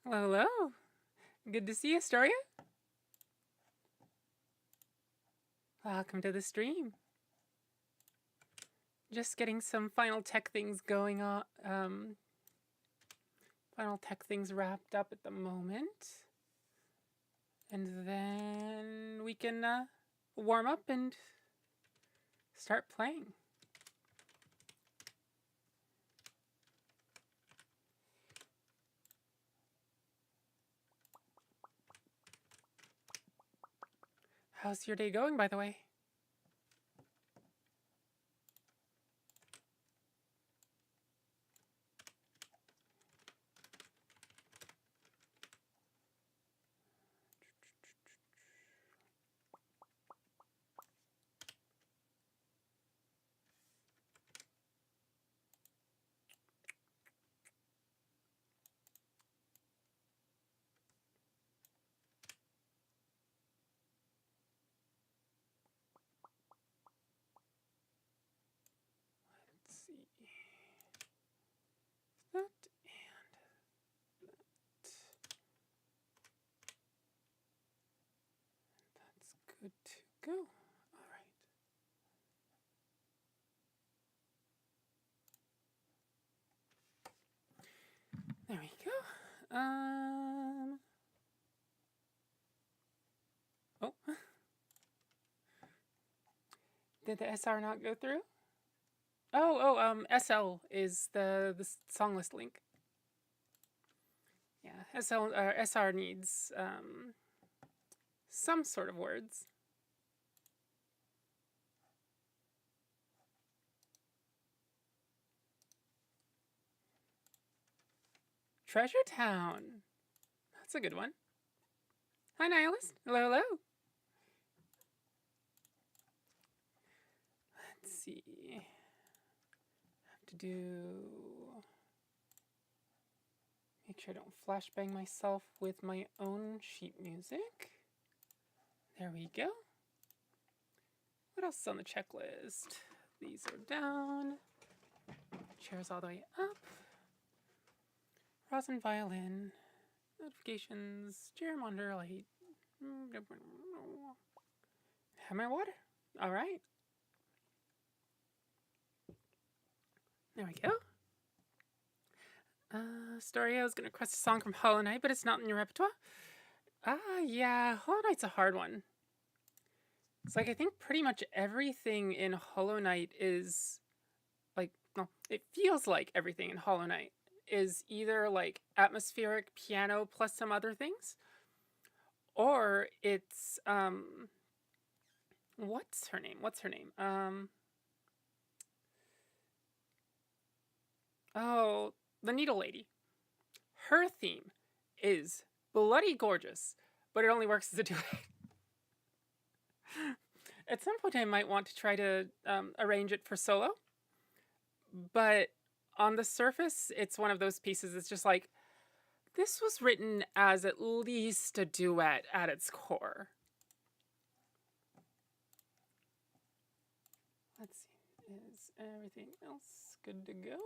Hello, hello. Good to see you, Astoria. Welcome to the stream. Just getting some final tech things going on. Final tech things wrapped up at the moment. And then we can warm up and start playing. How's your day going, by the way? Let's see. That and that. That's good to go. All right. There we go. Oh. Did the SR not go through? SL is the song list link. Yeah, SR needs some sort of words. Treasure Town. That's a good one. Hi, Nihilist. Hello, hello. Let's see. Have to do... Make sure I don't flashbang myself with my own sheet music. There we go. What else is on the checklist? These are down. Chairs all the way up. Rosin violin. Notifications. Chair monitor light. Have my water. All right. There we go. Story, I was going to request a song from Hollow Knight, but it's not in your repertoire. Yeah, Hollow Knight's a hard one. It's like, I think pretty much everything in Hollow Knight is, like, no, it feels like everything in Hollow Knight is either, like, atmospheric piano plus some other things, or it's, what's her name? Oh, the Needle Lady. Her theme is bloody gorgeous, but it only works as a duet. At some point I might want to try to arrange it for solo, but on the surface, it's one of those pieces that's just like, this was written as at least a duet at its core. Let's see, is everything else good to go?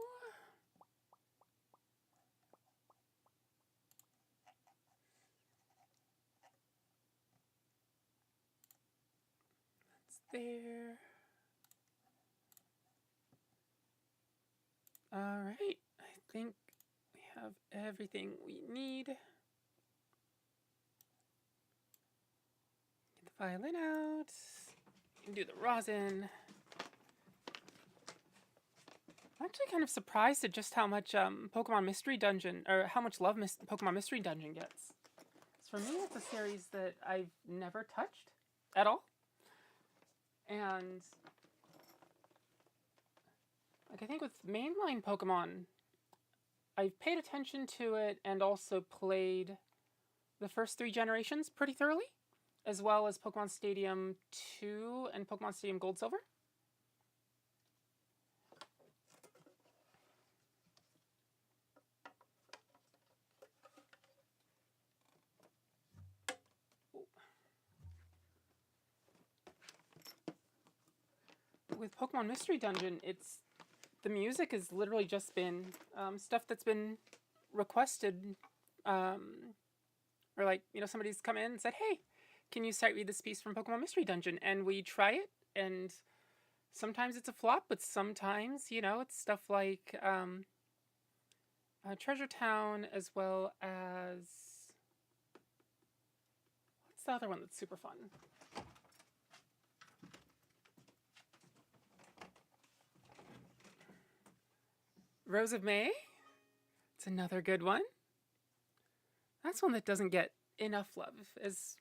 There. All right, I think we have everything we need. Get the violin out. You can do the rosin. I'm actually kind of surprised at just how much Pokemon Mystery Dungeon, or how much love Pokemon Mystery Dungeon gets. For me, it's a series that I've never touched at all. And like, I think with mainline Pokemon, I've paid attention to it and also played the first 3 generations pretty thoroughly, as well as Pokemon Stadium 2 and Pokemon Stadium Gold Silver. With Pokemon Mystery Dungeon, the music has literally just been stuff that's been requested Or like, you know, somebody's come in and said, hey, can you sight read this piece from Pokemon Mystery Dungeon? And we try it, and sometimes it's a flop, but sometimes, you know, it's stuff like Treasure Town, as well as... What's the other one that's super fun? Rose of May. It's another good one. That's one that doesn't get enough love, as,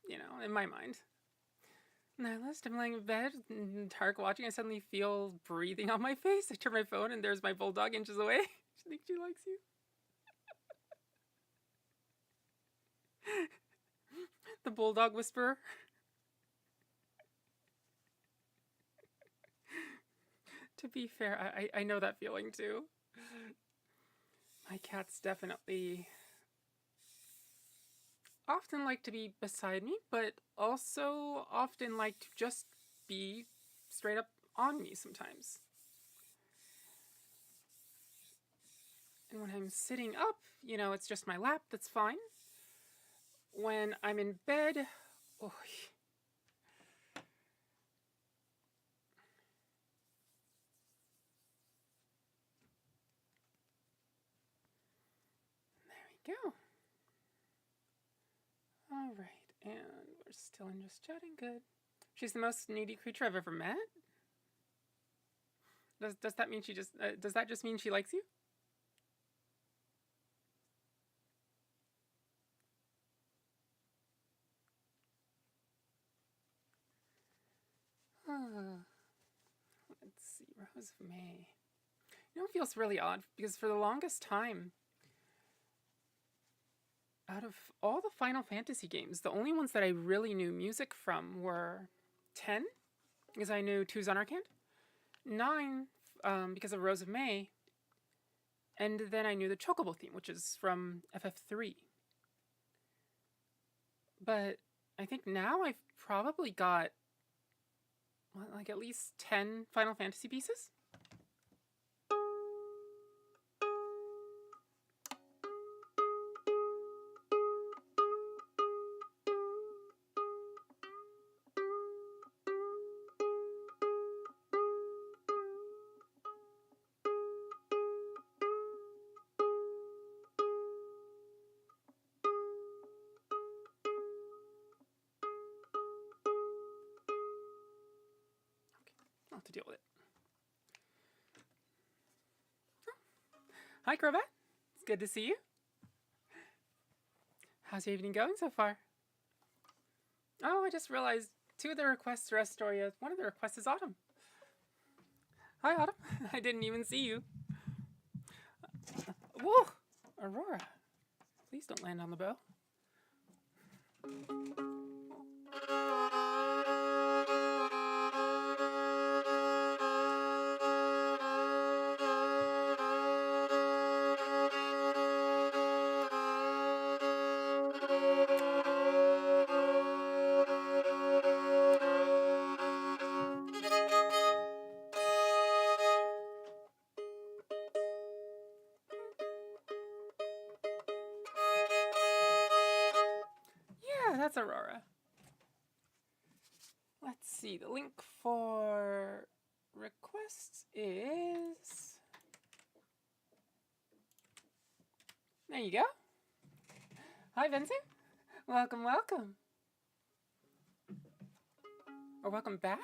you know, in my mind. Nihilist, I'm laying in bed, dark watching, I suddenly feel breathing on my face. I turn my phone and there's my bulldog inches away. She thinks she likes you. The bulldog whisperer. To be fair, I know that feeling too. My cats definitely often like to be beside me, but also often like to just be straight up on me sometimes. And when I'm sitting up, you know, it's just my lap, that's fine. When I'm in bed, oh, there we go. All right, and we're still in just chatting. Good. She's the most needy creature I've ever met. Does that mean she just does that just mean she likes you? Let's see, Rose of May. You know, it feels really odd because for the longest time, out of all the Final Fantasy games, the only ones that I really knew music from were 10, because I knew 2's Unarcand, 9, because of Rose of May, and then I knew the Chocobo theme, which is from FF3. But I think now I've probably got, well, like, at least 10 Final Fantasy pieces. I'll have to deal with it. Hi, Crobat. It's good to see you. How's your evening going so far? Oh, I just realized 2 of the requests are Astoria. One of the requests is Autumn. Hi, Autumn. I didn't even see you. Whoa! Aurora. Please don't land on the bow. Yeah, that's Aurora. Let's see, the link for requests is... There you go. Hi, Vincent. Welcome, welcome. Or welcome back.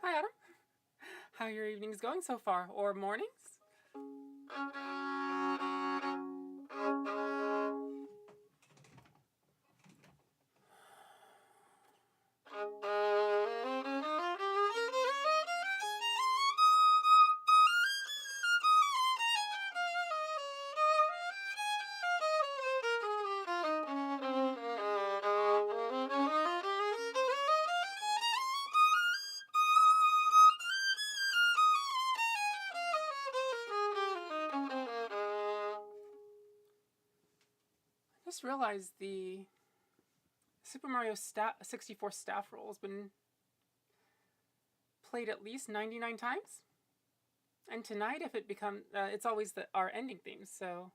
Hi, Adam. How are your evenings going so far? Or mornings? I just realized the Super Mario 64 staff roll has been played at least 99 times. And tonight, if it becomes, it's always our ending theme, so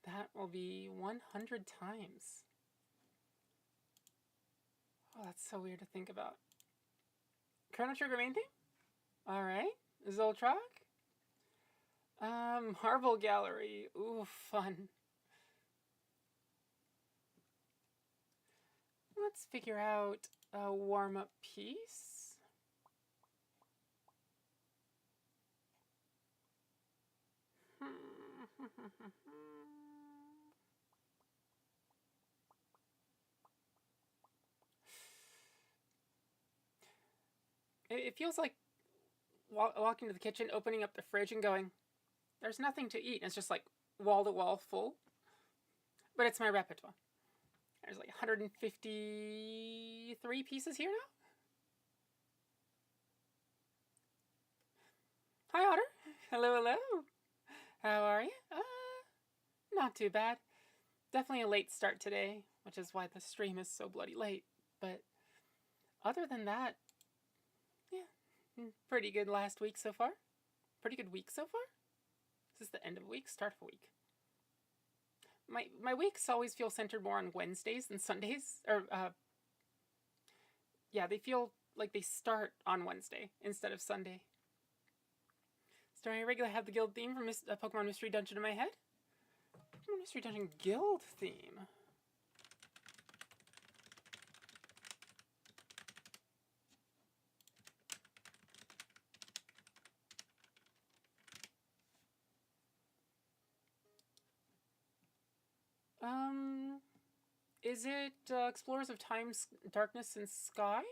that will be 100 times. Oh, that's so weird to think about. Chrono Trigger main theme? Alright. Zoltrak? Marble Gallery. Ooh, fun. Let's figure out a warm-up piece. It feels like walking to the kitchen, opening up the fridge and going, there's nothing to eat. And it's just like wall-to-wall full. But it's my repertoire. There's like 153 pieces here now. Hi, Otter. Hello, hello. How are you? Not too bad. Definitely a late start today, which is why the stream is so bloody late. But other than that, yeah, pretty good last week so far. Pretty good week so far. Is this the end of a week? Start of a week? My weeks always feel centered more on Wednesdays than Sundays. Or, yeah, they feel like they start on Wednesday instead of Sunday. So I regularly have the guild theme from Pokemon Mystery Dungeon in my head. Pokemon Mystery Dungeon guild theme. Is it Explorers of Time, Darkness, and Sky?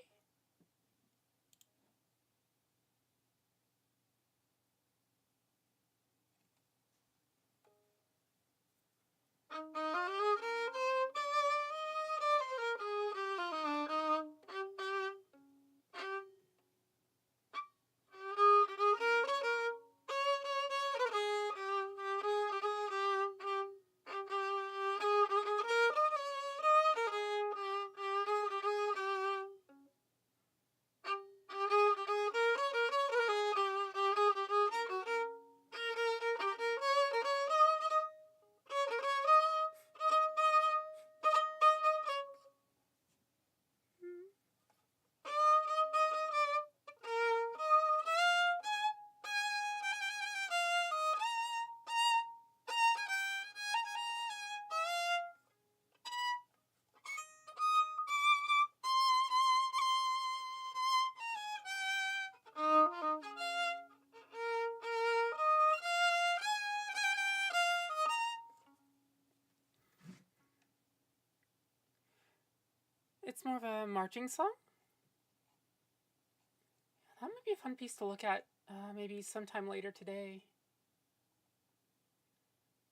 It's more of a marching song. That might be a fun piece to look at maybe sometime later today.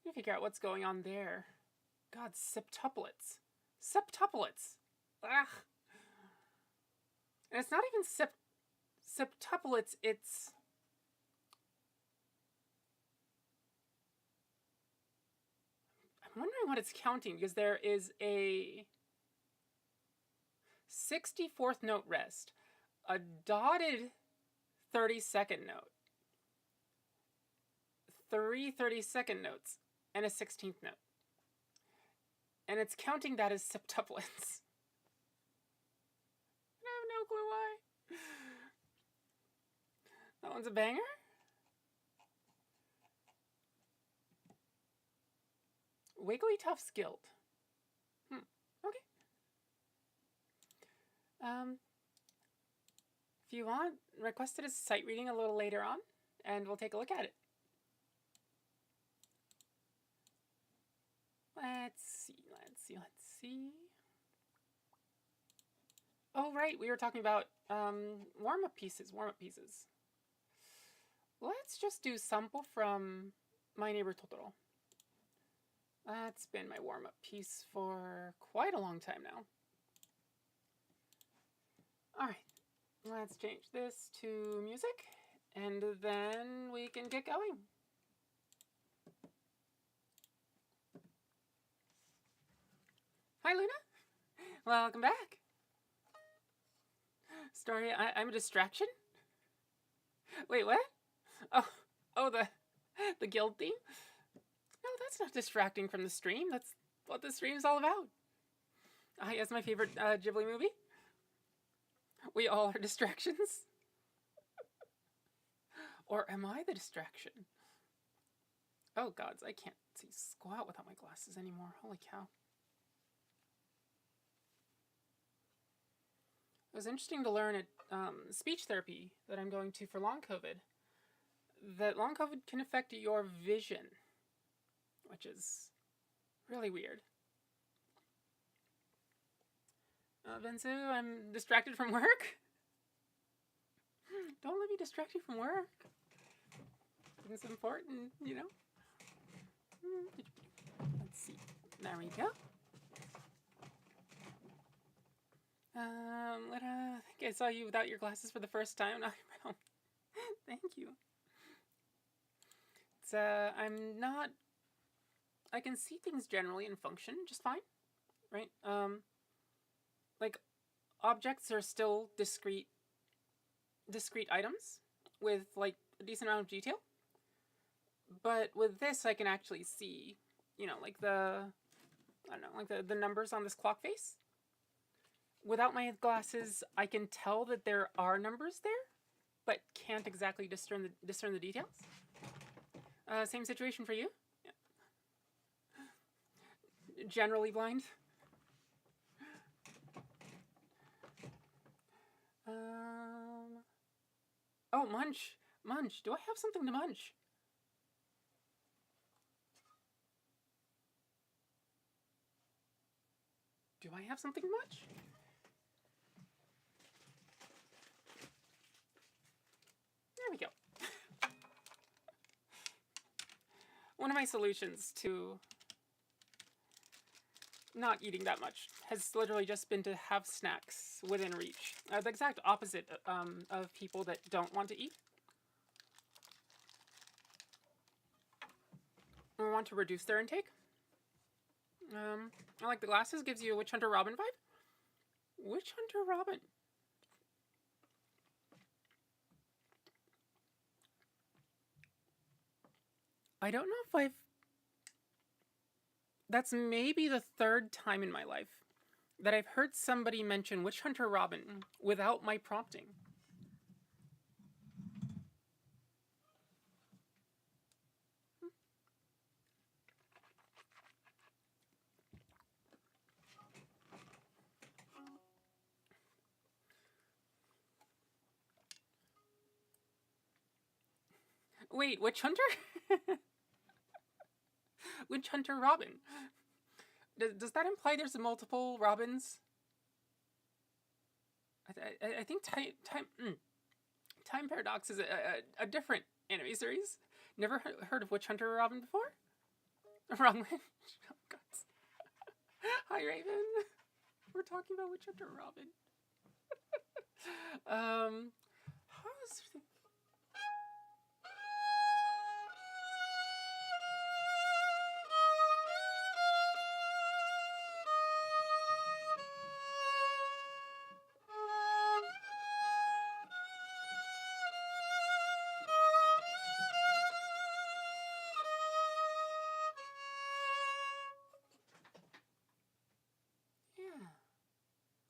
Let me figure out what's going on there. God, septuplets. Septuplets! Ugh. And it's not even septuplets, it's... I'm wondering what it's counting, because there is a 64th note rest, a dotted 32nd note, 3 32nd notes, and a 16th note. And it's counting that as septuplets. I have no clue why. That one's a banger? Wigglytuff's Guild. Okay. If you want, request it as sight reading a little later on, and we'll take a look at it. Let's see. Oh, right, we were talking about warm-up pieces. Let's just do sample from My Neighbor Totoro. That's been my warm-up piece for quite a long time now. Alright, let's change this to music, and then we can get going. Hi, Luna. Welcome back. Story, I'm a distraction? Wait, what? Oh, Oh, the guild theme? No, that's not distracting from the stream. That's what the stream's all about. Yes, my favorite Ghibli movie. We all are distractions. Or am I the distraction? Oh gods, I can't see squat without my glasses anymore. Holy cow. It was interesting to learn at speech therapy that I'm going to for long COVID that long COVID can affect your vision, which is really weird. Bensu, I'm distracted from work. Don't let me distract you from work. It's important, you know? Let's see. There we go. I think I saw you without your glasses for the first time. Thank you. It's, I'm not... I can see things generally and function just fine, right? Like, objects are still discrete items with, like, a decent amount of detail. But with this, I can actually see, you know, like I don't know, like the numbers on this clock face. Without my glasses, I can tell that there are numbers there, but can't exactly discern the details. Same situation for you? Yeah. Generally blind. Oh, munch. Munch. Do I have something to munch? Do I have something to munch? There we go. One of my solutions to not eating that much has literally just been to have snacks within reach. The exact opposite of people that don't want to eat. Or want to reduce their intake. I like the glasses, gives you a Witch Hunter Robin vibe. Witch Hunter Robin. I don't know if I've... That's maybe the third time in my life that I've heard somebody mention Witch Hunter Robin without my prompting. Wait, Witch Hunter? Witch Hunter Robin. Does that imply there's multiple Robins? I think Time Paradox is a different anime series. Never heard of Witch Hunter Robin before? Wrong witch. Oh, God. Hi, Raven. We're talking about Witch Hunter Robin. How's...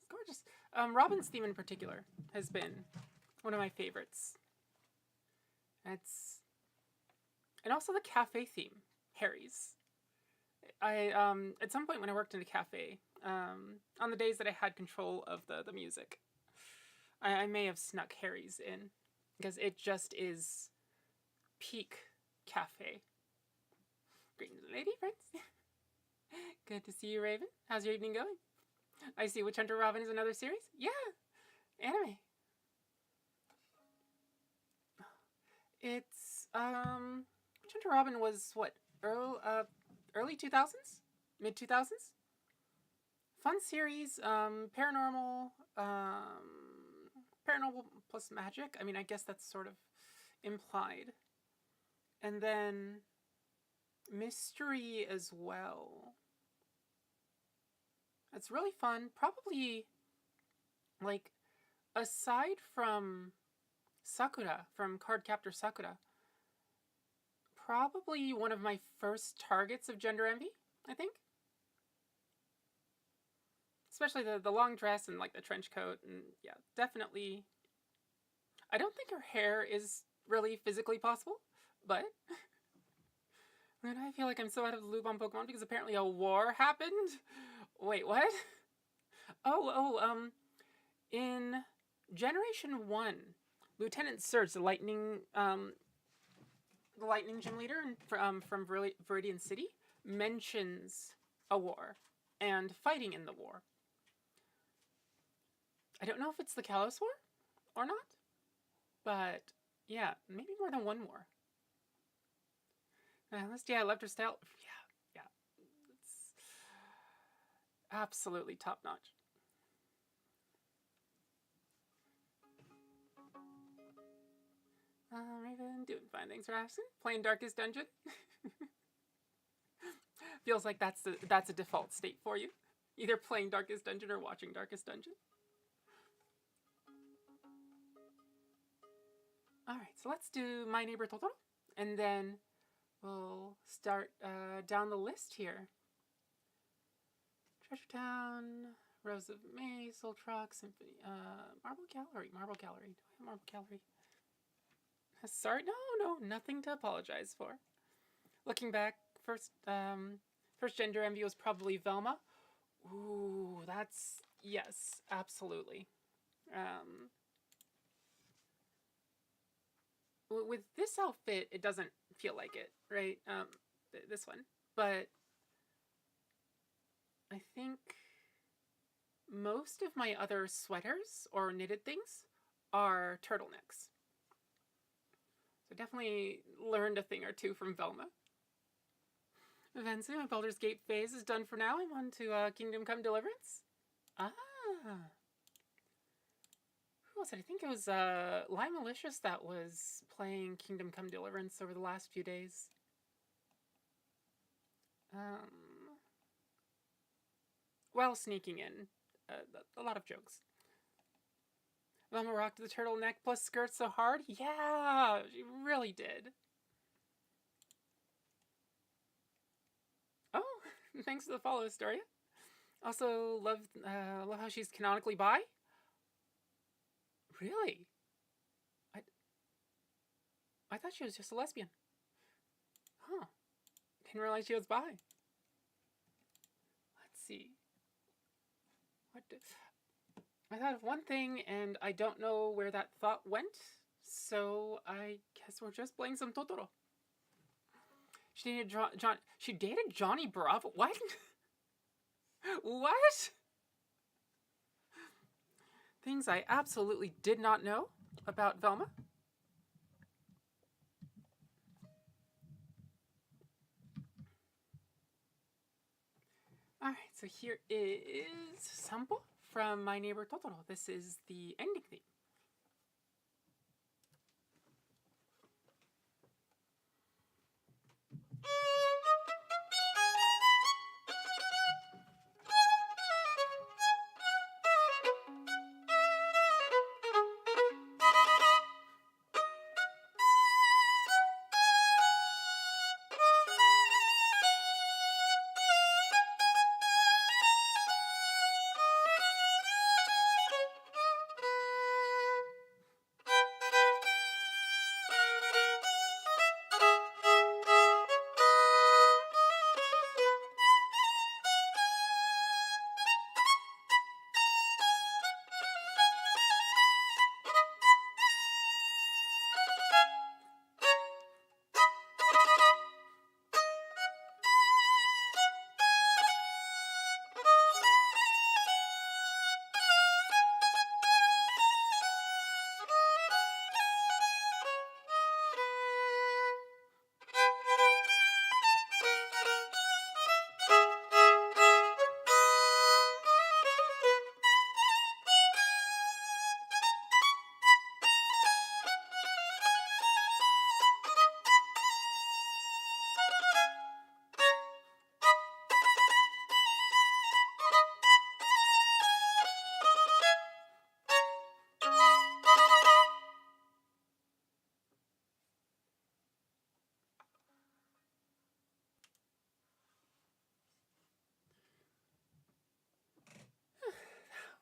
Gorgeous. Robin's theme in particular has been one of my favorites. And also the cafe theme, Harry's. At some point when I worked in a cafe, on the days that I had control of the music, I may have snuck Harry's in, because it just is peak cafe. Greetings, lady friends. Good to see you, Raven. How's your evening going? I see Witch Hunter Robin is another series? Yeah! Anime. It's, Witch Hunter Robin was, what, early 2000s? Mid-2000s? Fun series, paranormal plus magic. I mean, I guess that's sort of implied. And then mystery as well. It's really fun. Probably, like, aside from Sakura, from Cardcaptor Sakura, probably one of my first targets of gender envy, I think. Especially the long dress and like the trench coat, and yeah, definitely. I don't think her hair is really physically possible, but then I feel like I'm so out of the loop on Pokemon because apparently a war happened. Wait, what? In Generation 1, Lieutenant Surge, the lightning gym leader from Viridian City, mentions a war and fighting in the war. I don't know if it's the Kalos War or not, but yeah, maybe more than one war. Yeah, I loved her style. Yeah, it's absolutely top notch. Raven, doing fine. Thanks for asking. Playing Darkest Dungeon. Feels like that's a default state for you. Either playing Darkest Dungeon or watching Darkest Dungeon. Alright, so let's do My Neighbor Totoro, and then we'll start down the list here. Treasure Town, Rose of May, Soul Truck, Symphony, Marble Gallery. Do I have Marble Gallery? Sorry, no, nothing to apologize for. Looking back, first gender envy was probably Velma. Ooh, that's, yes, absolutely. With this outfit, it doesn't feel like it, right? This one. But I think most of my other sweaters or knitted things are turtlenecks. So definitely learned a thing or two from Velma. Eventually, my Baldur's Gate phase is done for now. I'm on to Kingdom Come Deliverance. Ah. Who was it? I think it was Lime Malicious that was playing Kingdom Come Deliverance over the last few days. While sneaking in a lot of jokes. Velma rocked the turtleneck plus skirt so hard. Yeah, she really did. Oh, thanks for the follow, Astoria. Also, love how she's canonically bi. Really? I thought she was just a lesbian. Huh. Didn't realize she was bi. Let's see. I thought of one thing, and I don't know where that thought went, so I guess we're just playing some Totoro. She dated Johnny Bravo? What? What? Things I absolutely did not know about Velma. Alright, so here is Sampo from My Neighbor Totoro. This is the ending theme.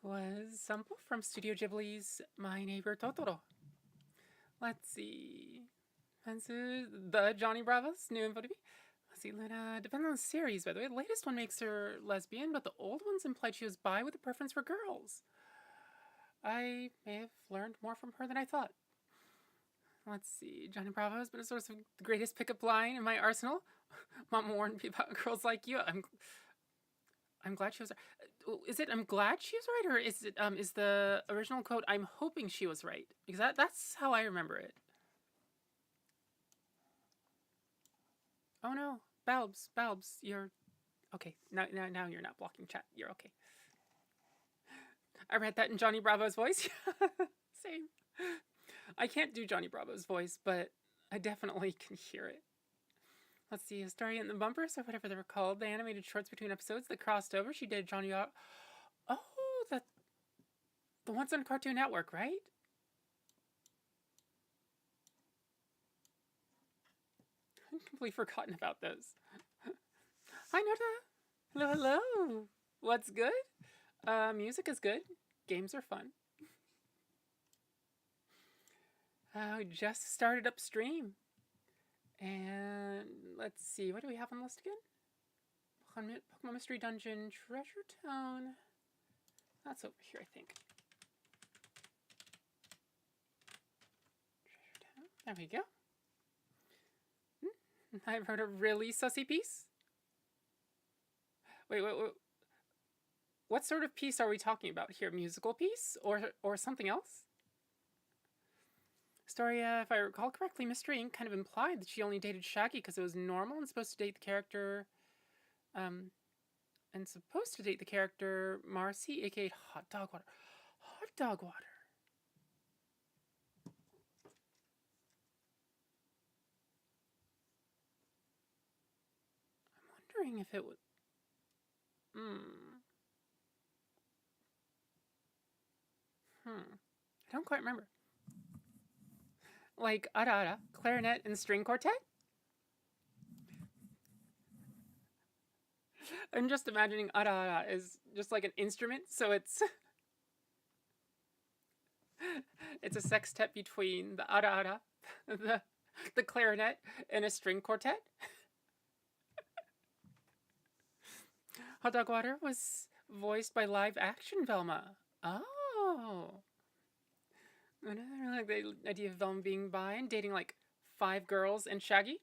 was sample from Studio Ghibli's My Neighbor Totoro. Let's see. The Johnny Bravo's new info to be. Let's see, Luna. Depends on the series, by the way. The latest one makes her lesbian, but the old ones implied she was bi with a preference for girls. I may have learned more from her than I thought. Let's see. Johnny Bravo has been a source of the greatest pickup line in my arsenal. Mom warned me about girls like you. I'm glad she was right. Is it I'm glad she was right, or is it is the original quote I'm hoping she was right? Because that's how I remember it. Oh no, Balbs, you're okay. Now you're not blocking chat. You're okay. I read that in Johnny Bravo's voice. Same. I can't do Johnny Bravo's voice, but I definitely can hear it. Let's see, a story in the bumpers, or whatever they were called, the animated shorts between episodes that crossed over. She did Johnny. Oh, the ones on Cartoon Network, right? I've completely forgotten about those. Hi, Nota. Hello. What's good? Music is good. Games are fun. We just started up stream. And let's see, what do we have on the list again? Pokemon Mystery Dungeon, Treasure Town. That's over here, I think. Treasure Town. There we go. I wrote a really sussy piece. Wait. What sort of piece are we talking about here? Musical piece or something else? Story, if I recall correctly, Mystery Inc. kind of implied that she only dated Shaggy because it was normal and supposed to date the character, Marcy, aka Hot Dog Water. Hot Dog Water. I'm wondering if it would. I don't quite remember. Like ara, clarinet, and string quartet? I'm just imagining ara is just like an instrument, so it's it's a sextet between the ara, the clarinet, and a string quartet. Hot Dog Water was voiced by live action Velma. Oh. I don't like the idea of Velma being bi and dating like 5 girls and Shaggy.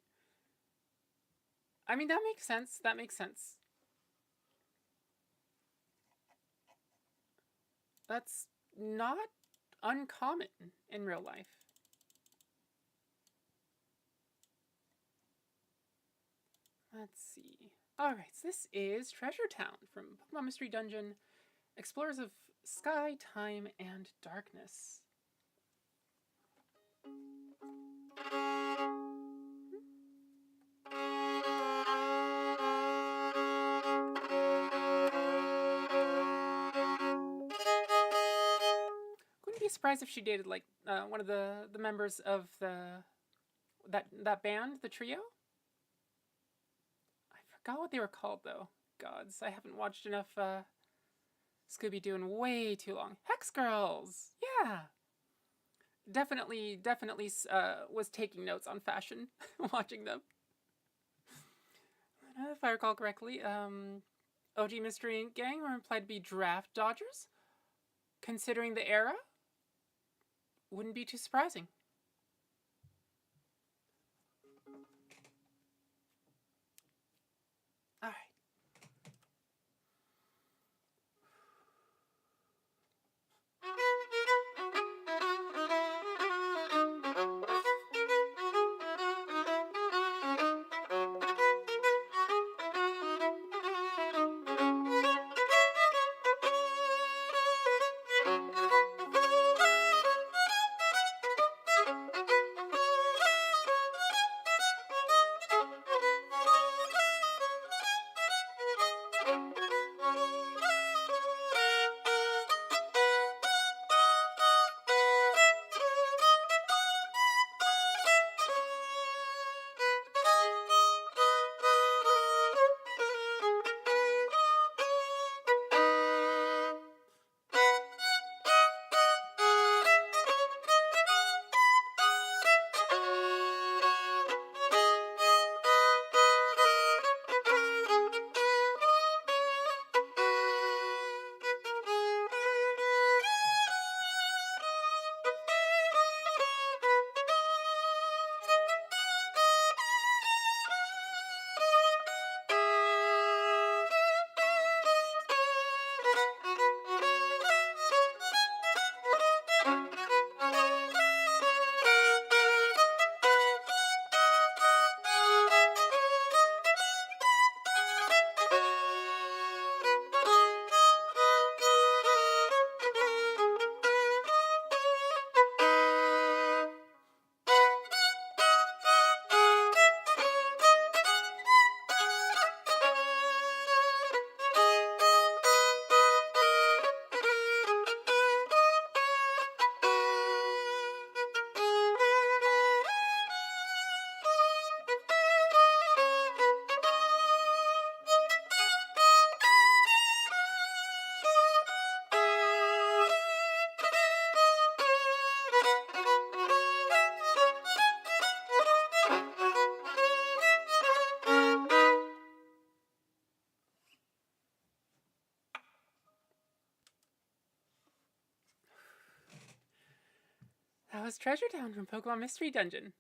I mean, that makes sense. That's not uncommon in real life. Let's see. Alright, so this is Treasure Town from Pokemon Mystery Dungeon, Explorers of Sky, Time, and Darkness. Wouldn't be surprised if she dated like one of the members of that band, the trio. I forgot what they were called though. Gods, I haven't watched enough Scooby-Doo in way too long. Hex Girls, yeah. Definitely was taking notes on fashion watching them. If I recall correctly, OG Mystery Inc. gang were implied to be draft dodgers. Considering the era, wouldn't be too surprising. All right. Lost Treasure Town from Pokemon Mystery Dungeon.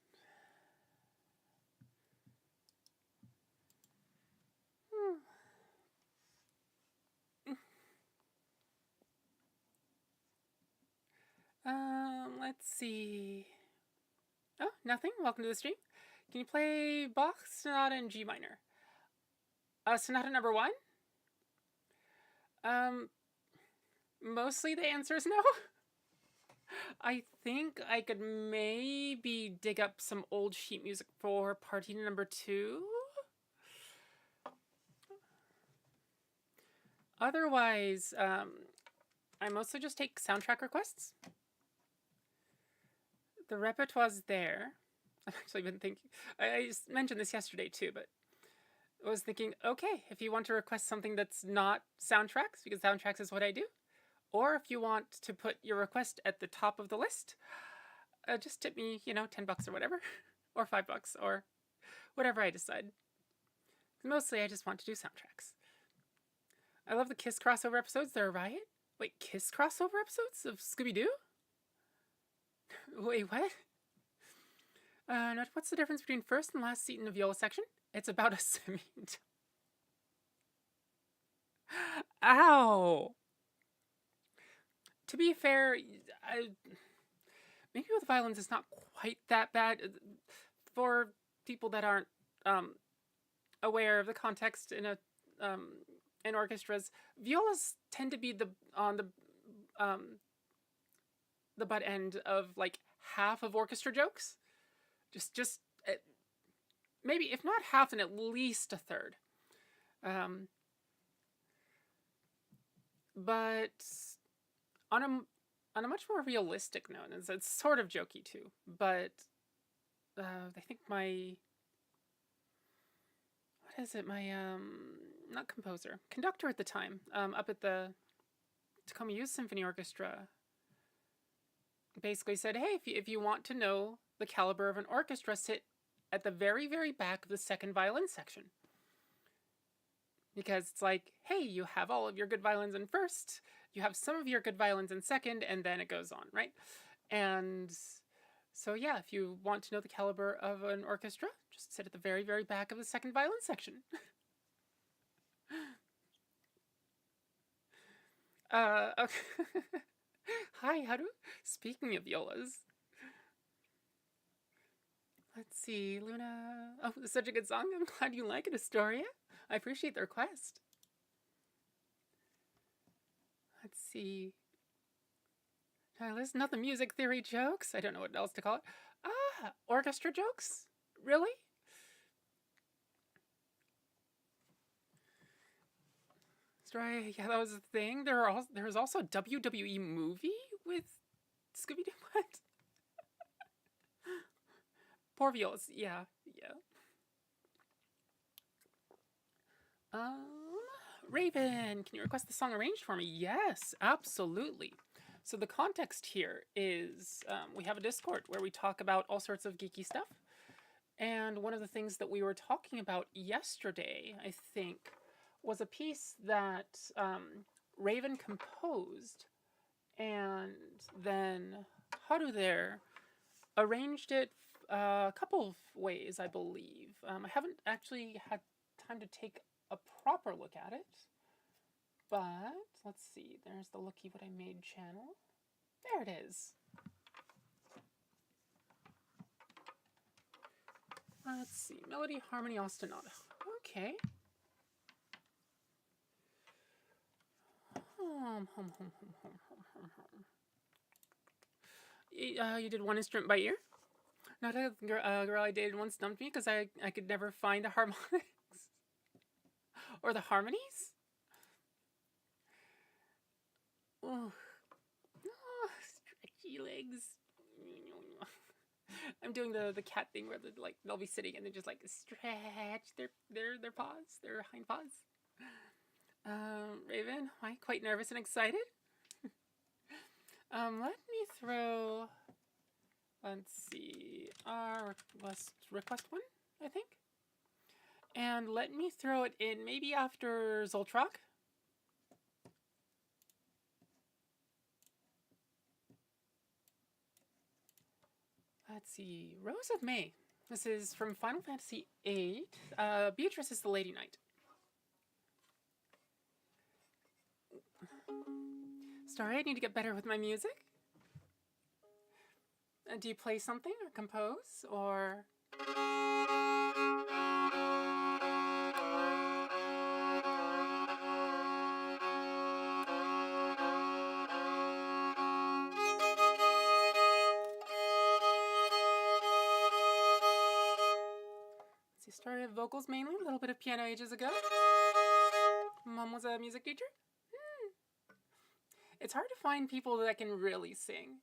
Let's see. Oh, nothing. Welcome to the stream. Can you play Bach Sonata in G minor? Sonata number 1? Mostly the answer is no. I think I could maybe dig up some old sheet music for party number 2. Otherwise, I mostly just take soundtrack requests. The repertoire's there. I've actually been thinking, I just mentioned this yesterday too, but I was thinking, okay, if you want to request something that's not soundtracks, because soundtracks is what I do, or if you want to put your request at the top of the list, just tip me, $10 or whatever, or $5, or whatever I decide. Mostly I just want to do soundtracks. I love the Kiss crossover episodes. They're a riot. Wait, Kiss crossover episodes of Scooby-Doo? Wait, what? What's the difference between first and last seat in the viola section? It's about a semi. Ow! To be fair, maybe with violins it's not quite that bad. For people that aren't aware of the context in orchestras, violas tend to be on the butt end of like half of orchestra jokes. Just maybe if not half, then at least a third. But on a much more realistic note, and it's sort of jokey too, but I think my not composer, conductor at the time, up at the Tacoma Youth Symphony Orchestra, basically said, hey, if you want to know the caliber of an orchestra, sit at the very, very back of the second violin section. Because it's like, hey, you have all of your good violins in first, you have some of your good violins in second, and then it goes on, right? And so yeah, if you want to know the caliber of an orchestra, just sit at the very, very back of the second violin section. Okay. Hi, Haru. Speaking of violas. Let's see, Luna. Oh, it's such a good song. I'm glad you like it, Astoria. I appreciate the request. Let's see. Listen, not the music theory jokes. I don't know what else to call it. Orchestra jokes? Really? Sorry, yeah, that was a thing. There was also a WWE movie with Scooby-Doo. What? Poor violas. Yeah. Raven, can you request the song arranged for me? Yes, absolutely. So the context here is we have a Discord where we talk about all sorts of geeky stuff. And one of the things that we were talking about yesterday, I think, was a piece that Raven composed, and then Haru there arranged it a couple of ways, I believe. I haven't actually had time to take a proper look at it, but let's see. There's the Looky What I Made channel. There it is. Let's see. Melody, harmony, ostinato. Okay. You did one instrument by ear? Not a girl I dated once dumped me because I could never find the harmonics. Or the harmonies? Oh, stretchy legs. I'm doing the cat thing where they'll be sitting and they just stretch their paws, their hind paws. Raven, am I quite nervous and excited? Let me throw. Let's see. Request one, I think. And let me throw it in maybe after Zoltrak. Let's see. Rose of May. This is from Final Fantasy VIII. Beatrice is the Lady Knight. Sorry, I need to get better with my music. Do you play something or compose or... Started vocals mainly, a little bit of piano ages ago. Mom was a music teacher. It's hard to find people that can really sing.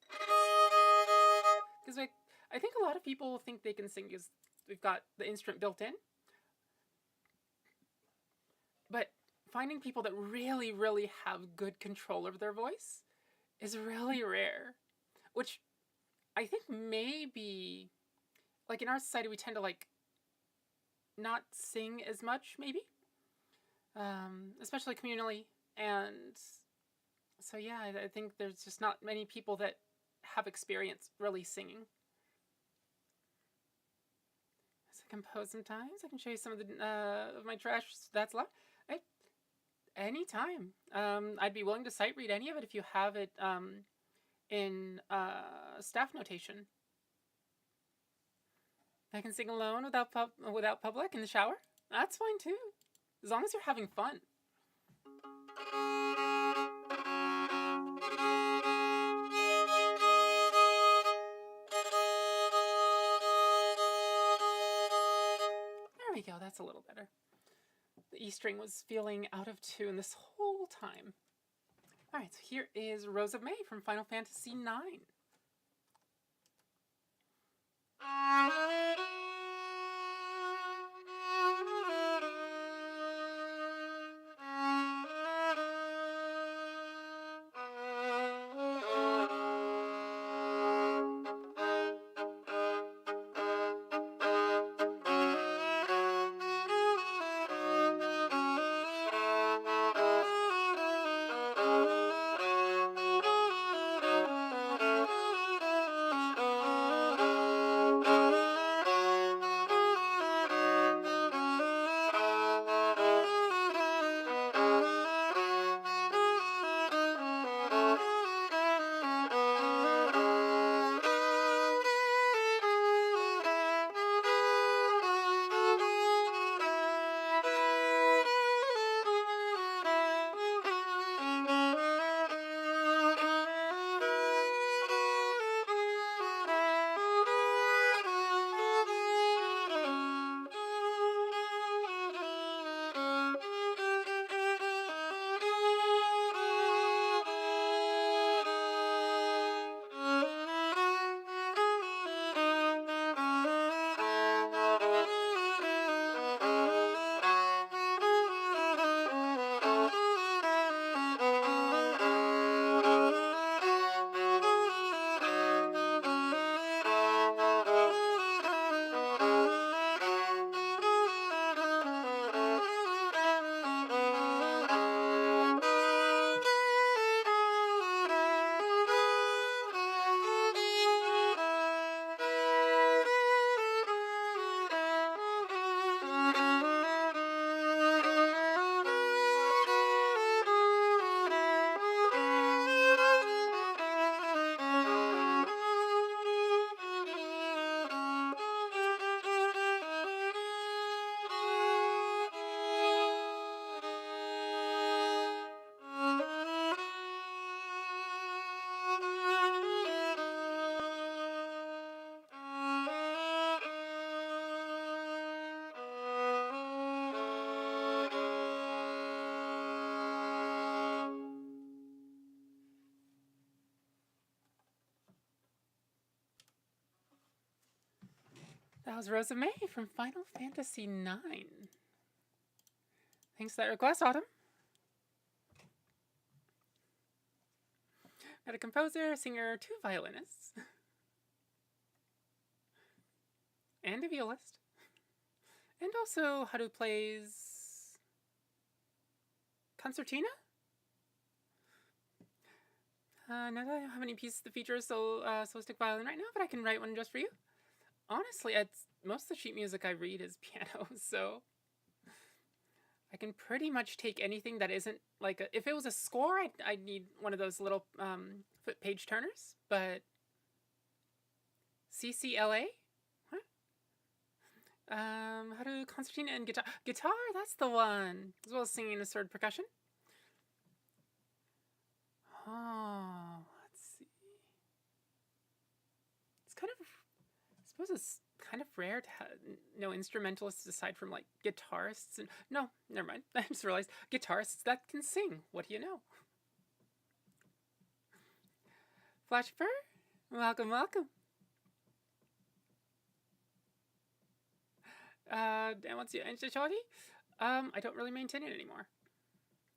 Because I think a lot of people think they can sing because we've got the instrument built in. But finding people that really, really have good control over their voice is really rare. Which I think maybe, like in our society, we tend to like not sing as much, maybe, especially communally, and so yeah, I think there's just not many people that have experience really singing. As I compose sometimes, I can show you some of the of my trash that's left. Anytime. I'd be willing to sight read any of it if you have it in staff notation. I can sing alone without public in the shower. That's fine too, as long as you're having fun. There we go, that's a little better. The E string was feeling out of tune this whole time. Alright, so here is Rose of May from Final Fantasy IX. That was Rose of May from Final Fantasy IX. Thanks for that request, Autumn. Got a composer, a singer, 2 violinists, and a violist, and also how to plays concertina. No, I don't have any pieces that feature so stick violin right now, but I can write one just for you. Honestly, most of the sheet music I read is piano, so I can pretty much take anything that isn't like if it was a score, I'd need one of those little foot page turners. But CCLA, huh? How do concertina and guitar? Guitar, that's the one. As well as singing and sword percussion. Oh, let's see. It's kind of, I suppose it's kind of rare to know instrumentalists aside from like guitarists. And no, never mind. I just realized guitarists that can sing. What do you know? Flash Fur, welcome, welcome. And what's your Insta shorty? I don't really maintain it anymore.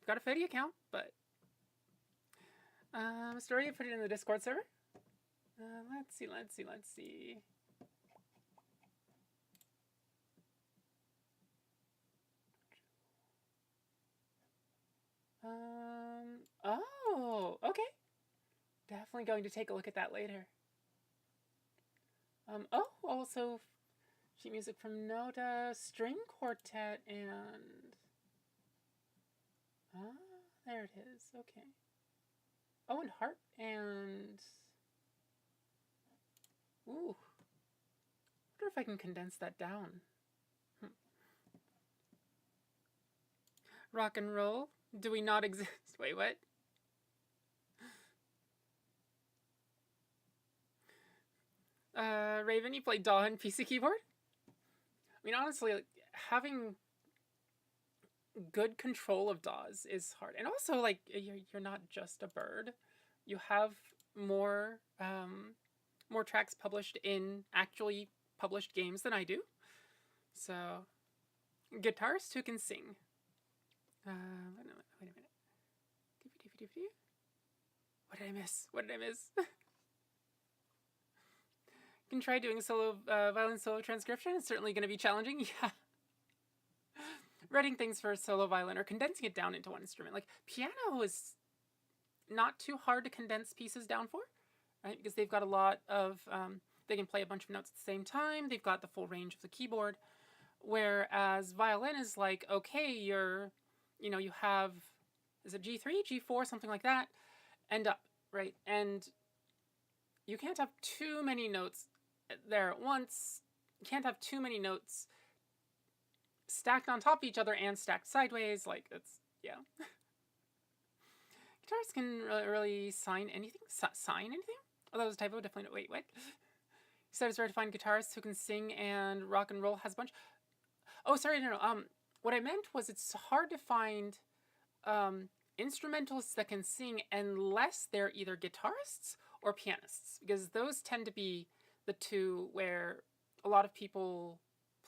I've got a Fetty account, but story, I put it in the Discord server. Let's see. Oh, okay. Definitely going to take a look at that later. Oh, also sheet music from Noda, string quartet, and there it is. Okay. Oh, and harp and ooh. I wonder if I can condense that down. Rock and roll. Do we not exist? Wait, what? Raven, you play DAW and PC keyboard? I mean, honestly, like, having good control of DAWs is hard. And also, like, you're not just a bird. You have more tracks published in actually published games than I do. So, guitarists who can sing. Wait a minute. What did I miss? You can try doing solo violin solo transcription. It's certainly going to be challenging. Yeah. Writing things for solo violin or condensing it down into one instrument. Like piano is not too hard to condense pieces down for, right? Because they've got a lot of they can play a bunch of notes at the same time. They've got the full range of the keyboard. Whereas violin is like, okay, you have, is it G3, G4, something like that, end up, right? And you can't have too many notes there at once. You can't have too many notes stacked on top of each other and stacked sideways. Like, it's, yeah. Guitarists can really sign anything? Sign anything? Oh, that was a typo. Definitely. Wait, what? You said it's rare to find guitarists who can sing and rock and roll has a bunch. Oh, sorry, no. What I meant was it's hard to find instrumentalists that can sing unless they're either guitarists or pianists, because those tend to be the two where a lot of people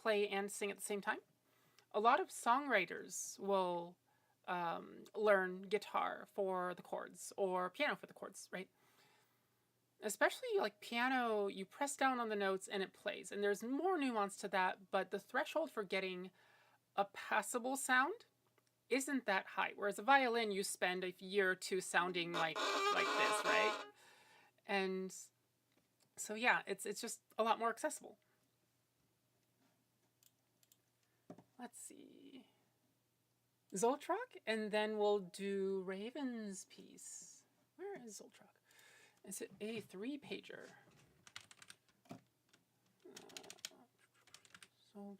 play and sing at the same time. A lot of songwriters will learn guitar for the chords or piano for the chords, right? Especially like piano, you press down on the notes and it plays, and there's more nuance to that, but the threshold for getting a passable sound isn't that high. Whereas a violin, you spend a year or two sounding like this, right? And so yeah, it's just a lot more accessible. Let's see. Zoltrak, and then we'll do Raven's piece. Where is Zoltrak? Is it a 3-pager? Zoltrak.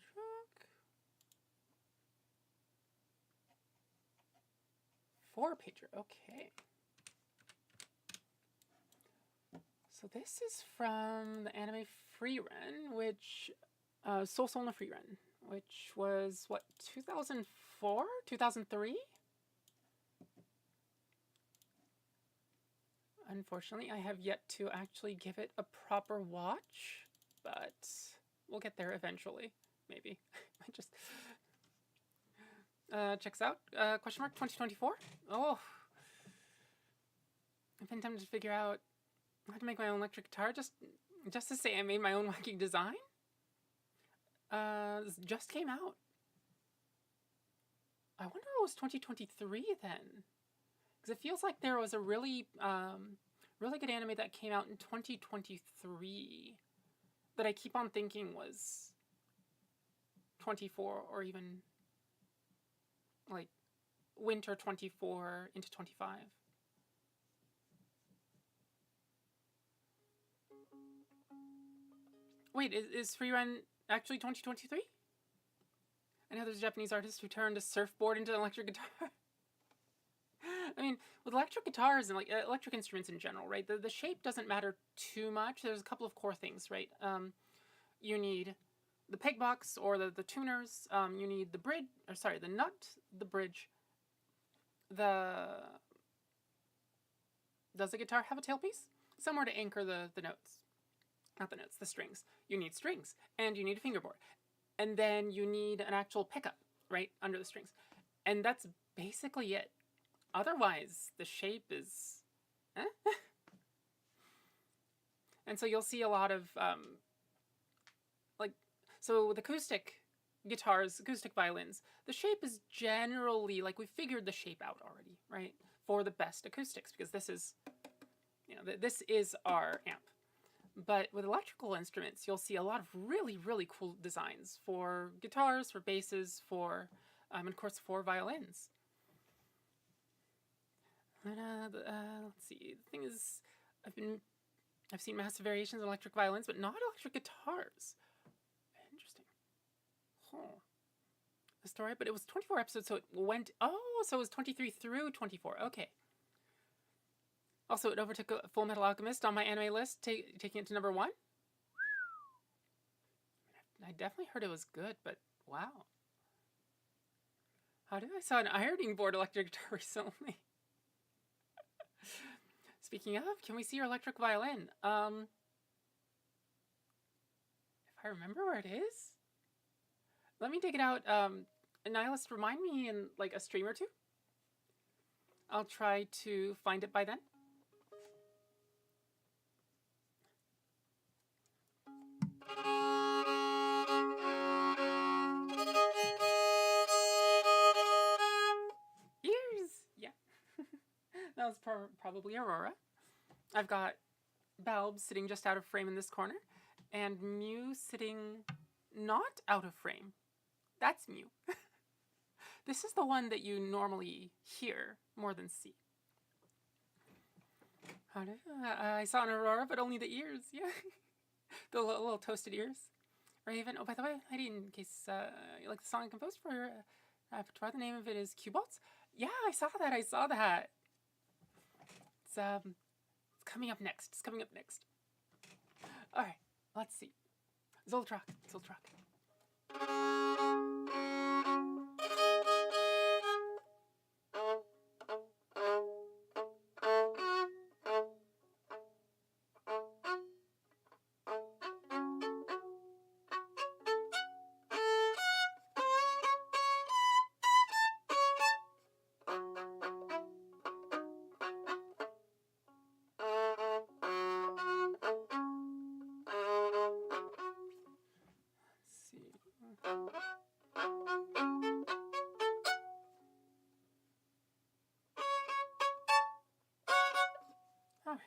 4-pager, okay. So this is from the anime Free Run, which, Soul Solna Free Run, which was, what, 2004? 2003? Unfortunately, I have yet to actually give it a proper watch, but we'll get there eventually, maybe. I just... checks out, question mark, 2024? Oh. I've been tempted to figure out how to make my own electric guitar, just to say I made my own wacky design? This just came out. I wonder if it was 2023 then. Because it feels like there was a really really good anime that came out in 2023 that I keep on thinking was 24 or even like winter 24 into 25. Wait, is Free Run actually 2023? I know there's a Japanese artist who turned a surfboard into an electric guitar. I mean, with electric guitars and like electric instruments in general, right? The shape doesn't matter too much. There's a couple of core things, right? You need the peg box or the tuners. You need the bridge, or sorry, the nut, the bridge. Does the guitar have a tailpiece? Somewhere to anchor the notes. Not the notes, the strings. You need strings, and you need a fingerboard. And then you need an actual pickup, right, under the strings. And that's basically it. Otherwise, the shape is... eh? And so you'll see a lot of, so with acoustic guitars, acoustic violins, the shape is generally, like, we figured the shape out already, right, for the best acoustics, because this is, this is our amp. But with electrical instruments, you'll see a lot of really, really cool designs for guitars, for basses, for, and of course, for violins. Let's see. The thing is, I've seen massive variations in electric violins, but not electric guitars. Interesting. Huh. The story, but it was 24 episodes, so it went. Oh, so it was 23 through 24. Okay. Also, it overtook Full Metal Alchemist on my anime list, taking it to number 1. I definitely heard it was good, but wow. How did I saw an ironing board electric guitar recently? Speaking of, can we see your electric violin? If I remember where it is, let me dig it out. Nihilist, remind me in like a stream or two. I'll try to find it by then. Ears! Yeah. That was probably Aurora. I've got Balb sitting just out of frame in this corner, and Mew sitting not out of frame. That's Mew. This is the one that you normally hear more than see. I saw an Aurora, but only the ears. Yeah. The little toasted ears. Raven. Oh, by the way, Heidi, in case you like the song I composed for your repertoire, the name of it is Q-Bolts. Yeah, I saw that. It's coming up next. It's coming up next. All right, let's see. Zoltrak. All right.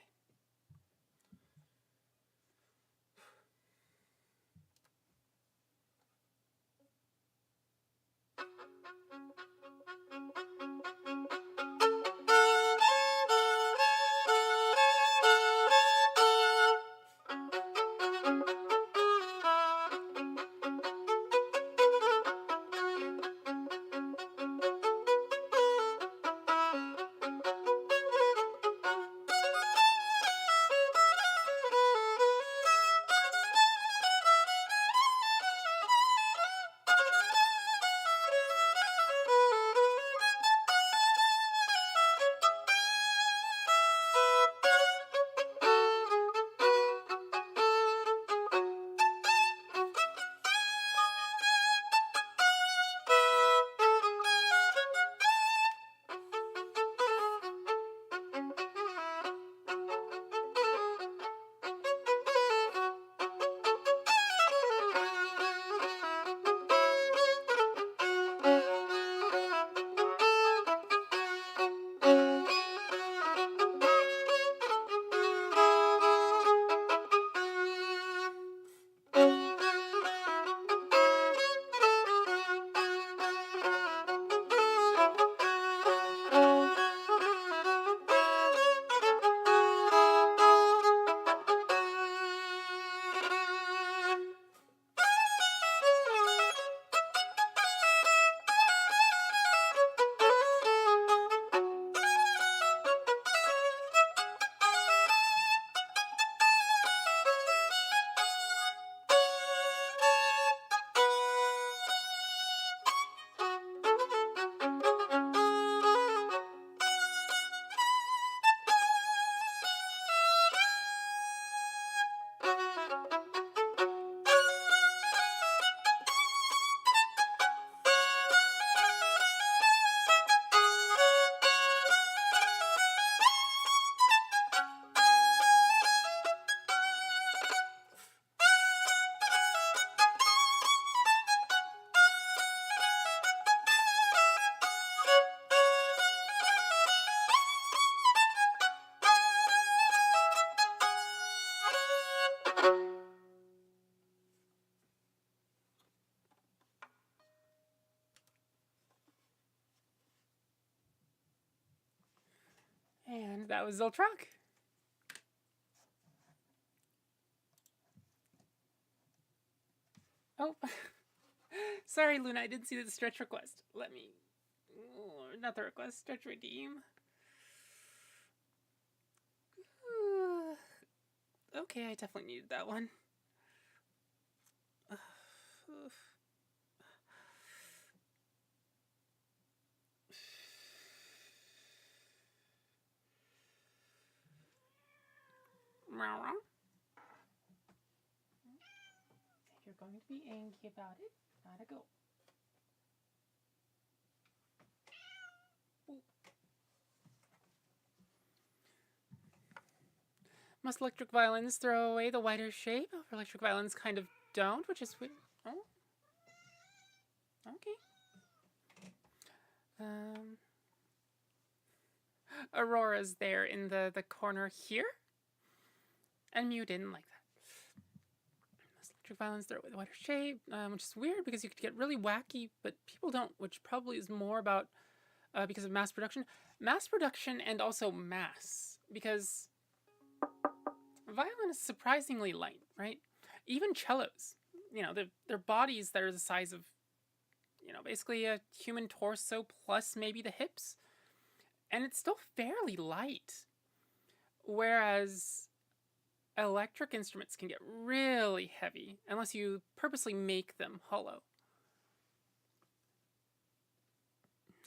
And that was Zoltrak. Oh, sorry, Luna, I didn't see the stretch request. Let me, not the request, stretch redeem. Okay, I definitely needed that one. If you're going to be angry about it, gotta go. Ooh. Most electric violins throw away the wider shape. Electric violins kind of don't, which is weird. Oh. Okay. Aurora's there in the corner here. And Mew didn't like that. Most electric violins throw away the wider shape, which is weird because you could get really wacky, but people don't, which probably is more about because of mass production. Mass production and also mass, because violin is surprisingly light, right? Even cellos, you know, they're bodies that are the size of, you know, basically a human torso plus maybe the hips, and it's still fairly light. Whereas electric instruments can get really heavy unless you purposely make them hollow.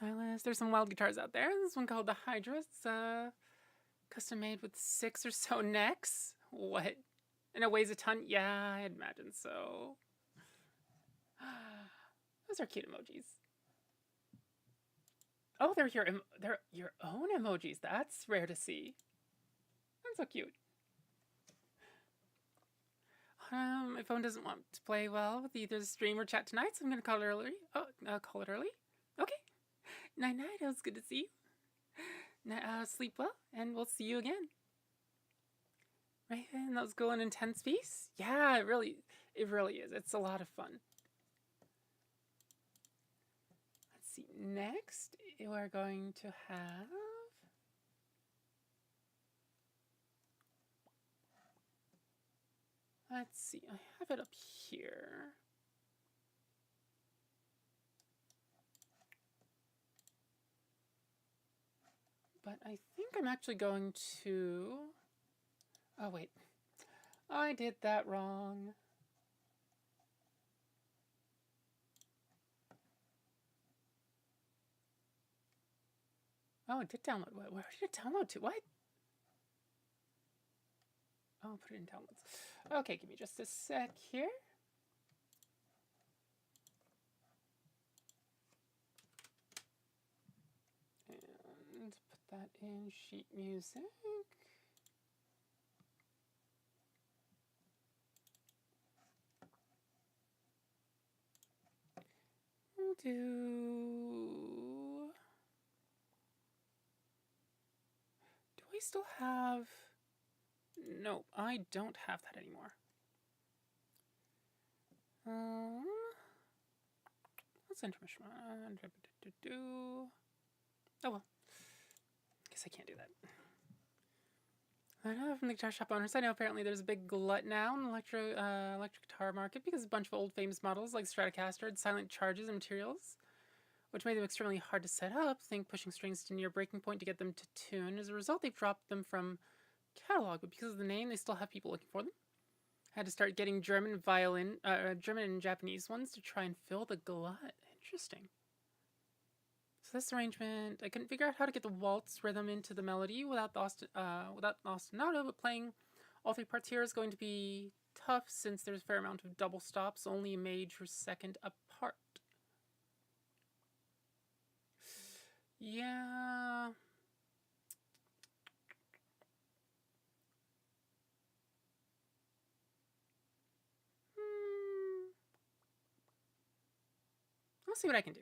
There's some wild guitars out there. This one called the Hydra. It's custom made with 6 or so necks. What? And it weighs a ton? Yeah, I imagine so. Those are cute emojis. Oh, they're your own emojis. That's rare to see. That's so cute. My phone doesn't want to play well with either the stream or chat tonight, so I'm gonna call it early. Oh, call it early. Okay. Night night. It was good to see you. Sleep well, and we'll see you again. Raven, that was cool and intense piece. Yeah, it really is. It's a lot of fun. Let's see. Next, we're going to have. Let's see. I have it up here. But I think I'm actually going to. Oh, wait. I did that wrong. Oh, it did download. Where did it download to? What? Oh, I'll put it in downloads. Okay, give me just a sec here. And put that in sheet music. We'll do I still have? No, I don't have that anymore. Let's intermission. Oh well. Guess I can't do that. I know from the guitar shop owners, I know apparently there's a big glut now in the electric guitar market because a bunch of old famous models like Stratocaster had silent charges and materials, which made them extremely hard to set up. Think pushing strings to near breaking point to get them to tune. As a result, they've dropped them from catalog, but because of the name, they still have people looking for them. I had to start getting German and Japanese ones to try and fill the glut. Interesting. So this arrangement, I couldn't figure out how to get the waltz rhythm into the melody without the ostinato, but playing all 3 parts here is going to be tough since there's a fair amount of double stops, only a major second apart. Yeah. I'll see what I can do.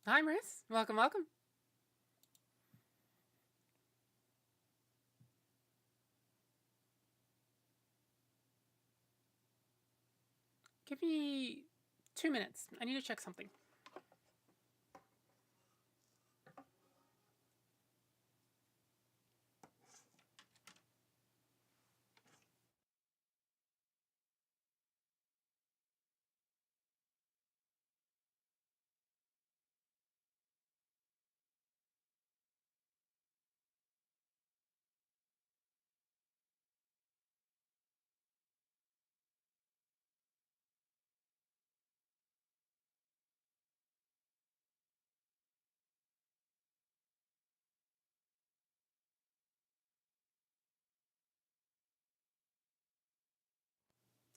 Hi, Maris. Welcome, welcome. Give me 2 minutes. I need to check something.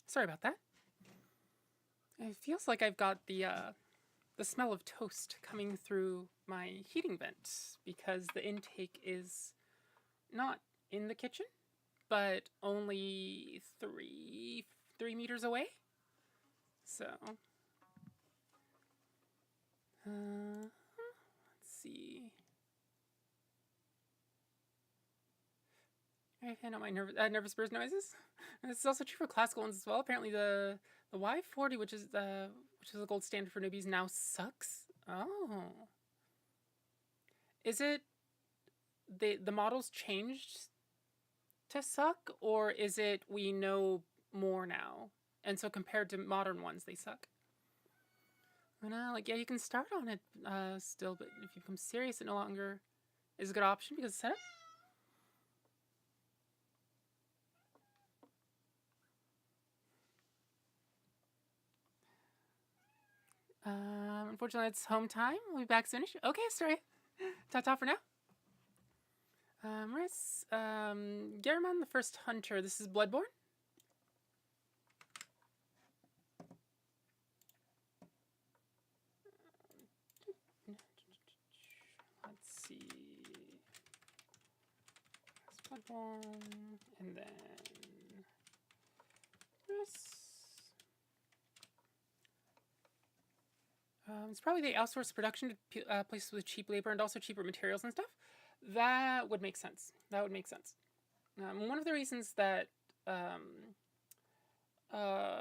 Sorry about that. It feels like I've got the smell of toast coming through my heating vent because the intake is not in the kitchen, but only 3 meters away. So, let's see. I know my nervous burst noises. And this is also true for classical ones as well. Apparently, the Y40, which is the gold standard for newbies, now sucks. Oh, is it the models changed to suck, or is it we know more now, and so compared to modern ones, they suck? Like, yeah, you can start on it still, but if you become serious, it no longer is a good option because of setup. Unfortunately, it's home time. We'll be back soonish. Okay, sorry. Ta-ta for now. Where's Garamond the First Hunter? This is Bloodborne. Let's see. That's Bloodborne, and then this. It's probably they outsource production to places with cheap labor and also cheaper materials and stuff. That would make sense. One of the reasons that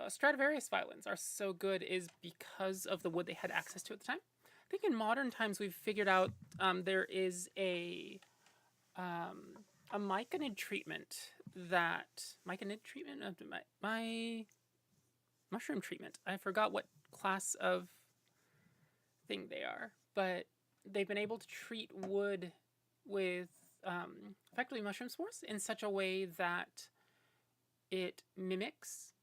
Stradivarius violins are so good is because of the wood they had access to at the time. I think in modern times we've figured out there is a myconid treatment my mushroom treatment. I forgot what class of thing they are, but they've been able to treat wood with effectively mushroom spores in such a way that it mimics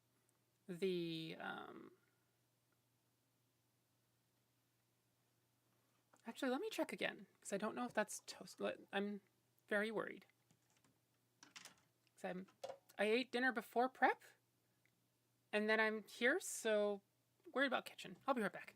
the actually, let me check again because I don't know if that's toast. I'm very worried because I ate dinner before prep and then I'm here, so worried about kitchen. I'll be right back.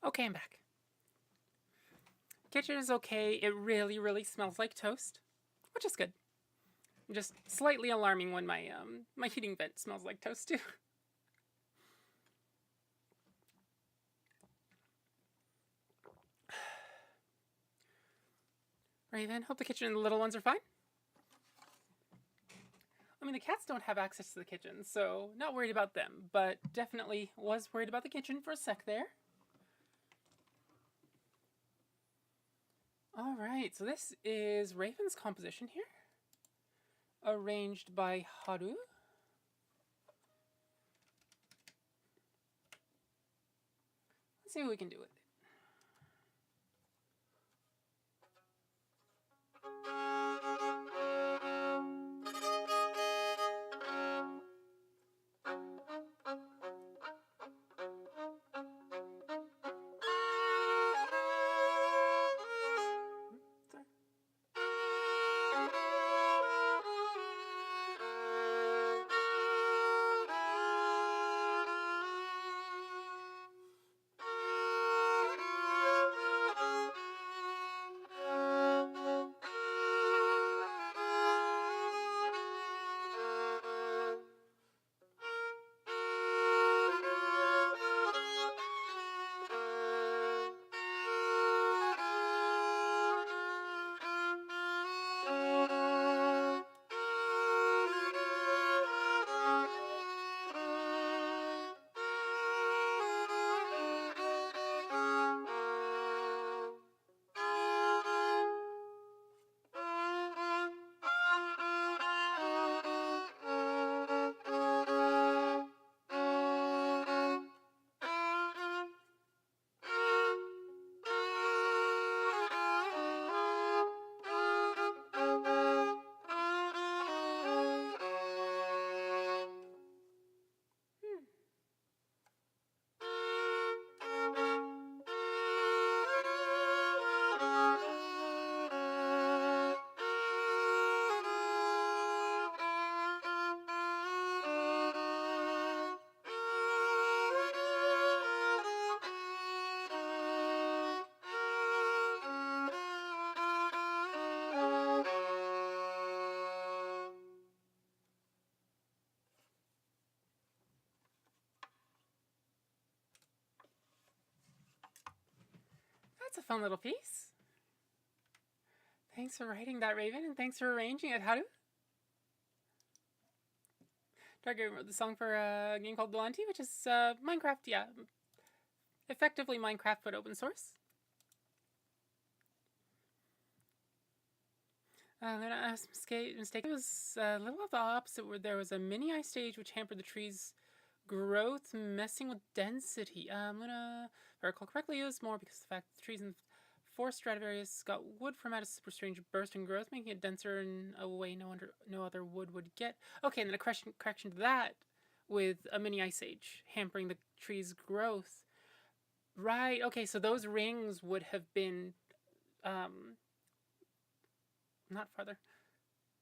Okay, I'm back. Kitchen is okay. It really, really smells like toast, which is good. Just slightly alarming when my my heating vent smells like toast too. Raven, hope the kitchen and the little ones are fine. I mean, the cats don't have access to the kitchen, so not worried about them, but definitely was worried about the kitchen for a sec there. All right, so this is Raven's composition here, arranged by Haru. Let's see what we can do with it. that's a fun little piece. Thanks for writing that, Raven, and thanks for arranging it. How do? Target wrote the song for a game called Valenti, which is Minecraft, yeah. Effectively Minecraft, but open source. Mistake. It was a little of the opposite, where there was a mini ice stage which hampered the tree's growth, messing with density. I'm gonna, if I recall correctly, it was more because of the fact that the trees in the forest Stradivarius got wood from out a super strange burst in growth, making it denser in a way no other wood would get. Okay, and then a correction to that with a mini ice age hampering the tree's growth. Right, okay, so those rings would have been not farther,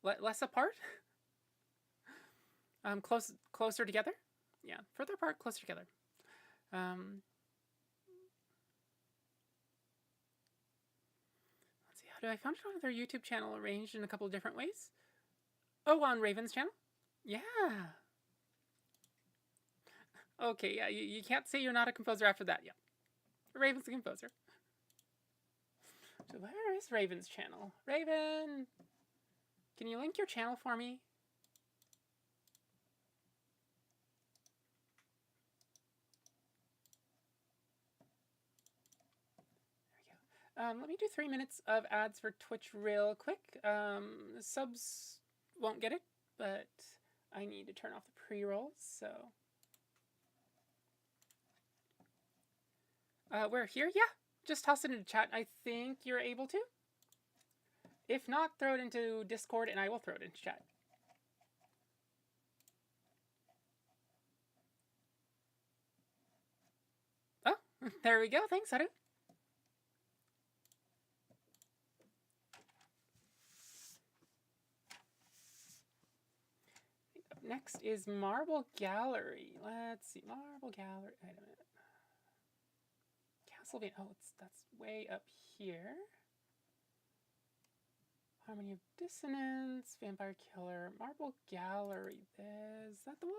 less apart. Closer together. Yeah, further apart, closer together. Let's see, how do I found it on their YouTube channel, arranged in a couple of different ways? Oh, on Raven's channel? Yeah. Okay, yeah, you can't say you're not a composer after that, yeah. Raven's a composer. So where is Raven's channel? Raven! Can you link your channel for me? There we go. Let me do 3 minutes of ads for Twitch real quick. Subs won't get it, but I need to turn off the pre-rolls, so... we're here? Yeah. Just toss it into chat. I think you're able to. If not, throw it into Discord and I will throw it into chat. Oh, there we go. Thanks, Haru. Up next is Marble Gallery. Let's see. Marble Gallery. Wait a minute. Castlevania. Oh, that's way up here. Harmony of Dissonance, Vampire Killer, Marble Gallery. Is that the one?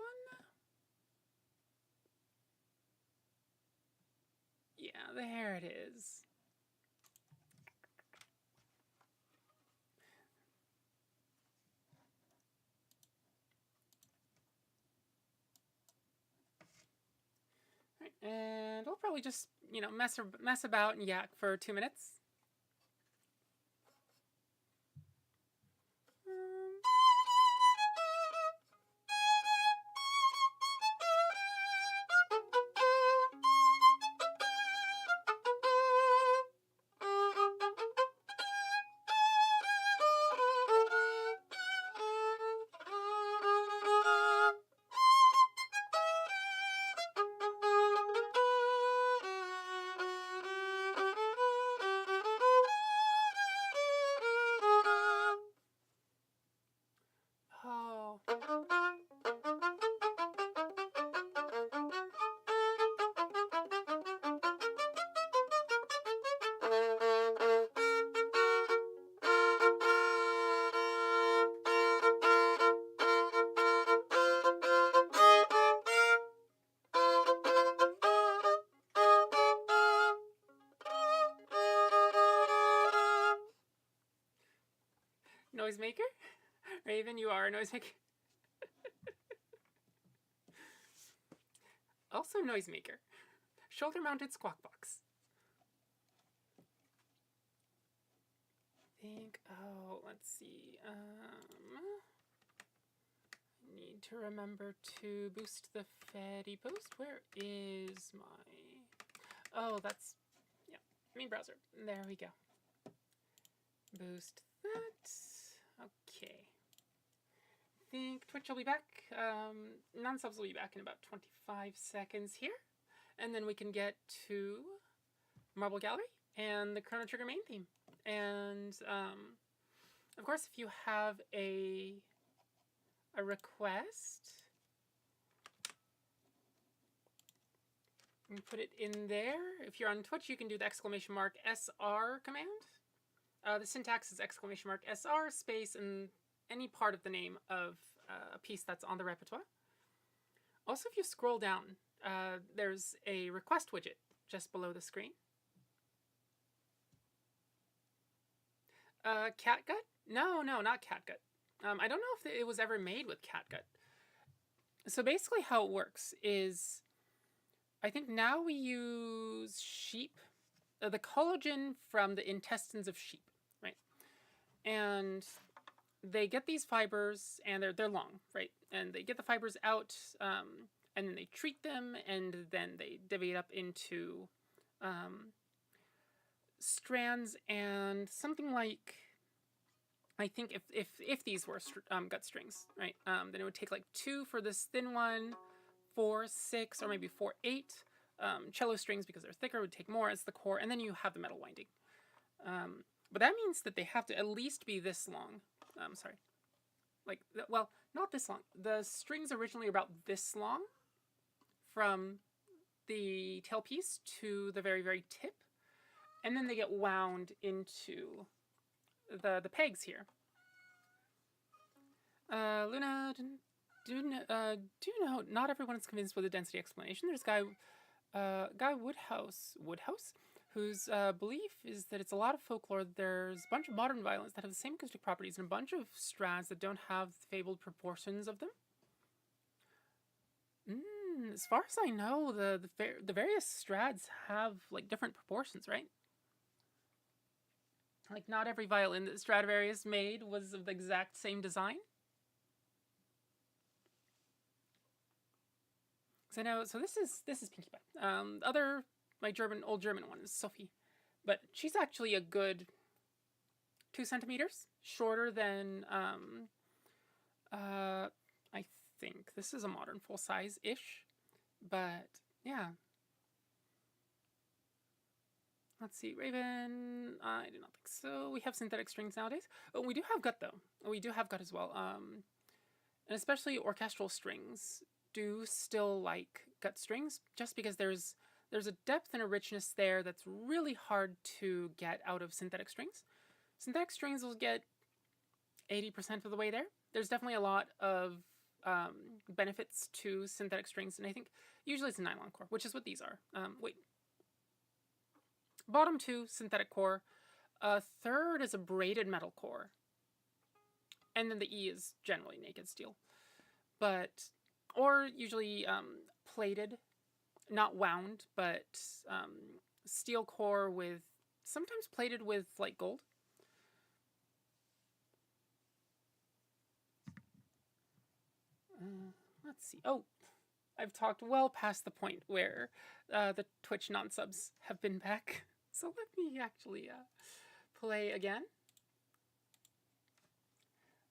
Yeah, there it is. All right, and we'll probably just, mess about and yak for 2 minutes. Noisemaker? Raven, you are a noisemaker. Also noisemaker. Shoulder-mounted squawk box. Let's see. Need to remember to boost the Feddy boost. Where is my... Oh, that's... Yeah, main browser. There we go. Boost that. Okay. I think Twitch will be back. Non-subs will be back in about 25 seconds here. And then we can get to Marble Gallery and the Chrono Trigger main theme. And, of course, if you have a request, you can put it in there. If you're on Twitch, you can do the !SR command. The syntax is !SR space and any part of the name of a piece that's on the repertoire. Also, if you scroll down, there's a request widget just below the screen. Catgut? No, not catgut. I don't know if it was ever made with catgut. So basically how it works is, I think now we use sheep, the collagen from the intestines of sheep, right? And they get these fibers, and they're long, right? And they get the fibers out, and then they treat them, and then they divvy it up into strands, and something like, I think if these were gut strings, right, then it would take like 2 for this thin one, 4, 6, or maybe 4, 8. Cello strings, because they're thicker, would take more as the core, and then you have the metal winding. But that means that they have to at least be this long. Sorry. Like, well, not this long. The strings originally are about this long from the tailpiece to the very, very tip. And then they get wound into the pegs here. Luna, do you know, not everyone is convinced with the density explanation. There's Guy Woodhouse, whose belief is that it's a lot of folklore. There's a bunch of modern violins that have the same acoustic properties and a bunch of strads that don't have the fabled proportions of them. As far as I know, the various strads have like different proportions, right? Like, not every violin that Stradivarius made was of the exact same design. So I know. So this is Pinkie Pie. My old German one is Sophie, but she's actually a good 2 centimeters shorter than I think this is a modern full size ish, but yeah. Let's see, Raven. I do not think so. We have synthetic strings nowadays. Oh, we do have gut though. We do have gut as well. And especially orchestral strings do still like gut strings, just because there's a depth and a richness there that's really hard to get out of synthetic strings. Synthetic strings will get 80% of the way there. There's definitely a lot of benefits to synthetic strings, and I think usually it's a nylon core, which is what these are. Bottom 2, synthetic core. Third is a braided metal core. And then the E is generally naked steel. Or usually plated, not wound, but steel core with, sometimes plated with like gold. Let's see. Oh, I've talked well past the point where the Twitch non-subs have been back. So let me actually play again.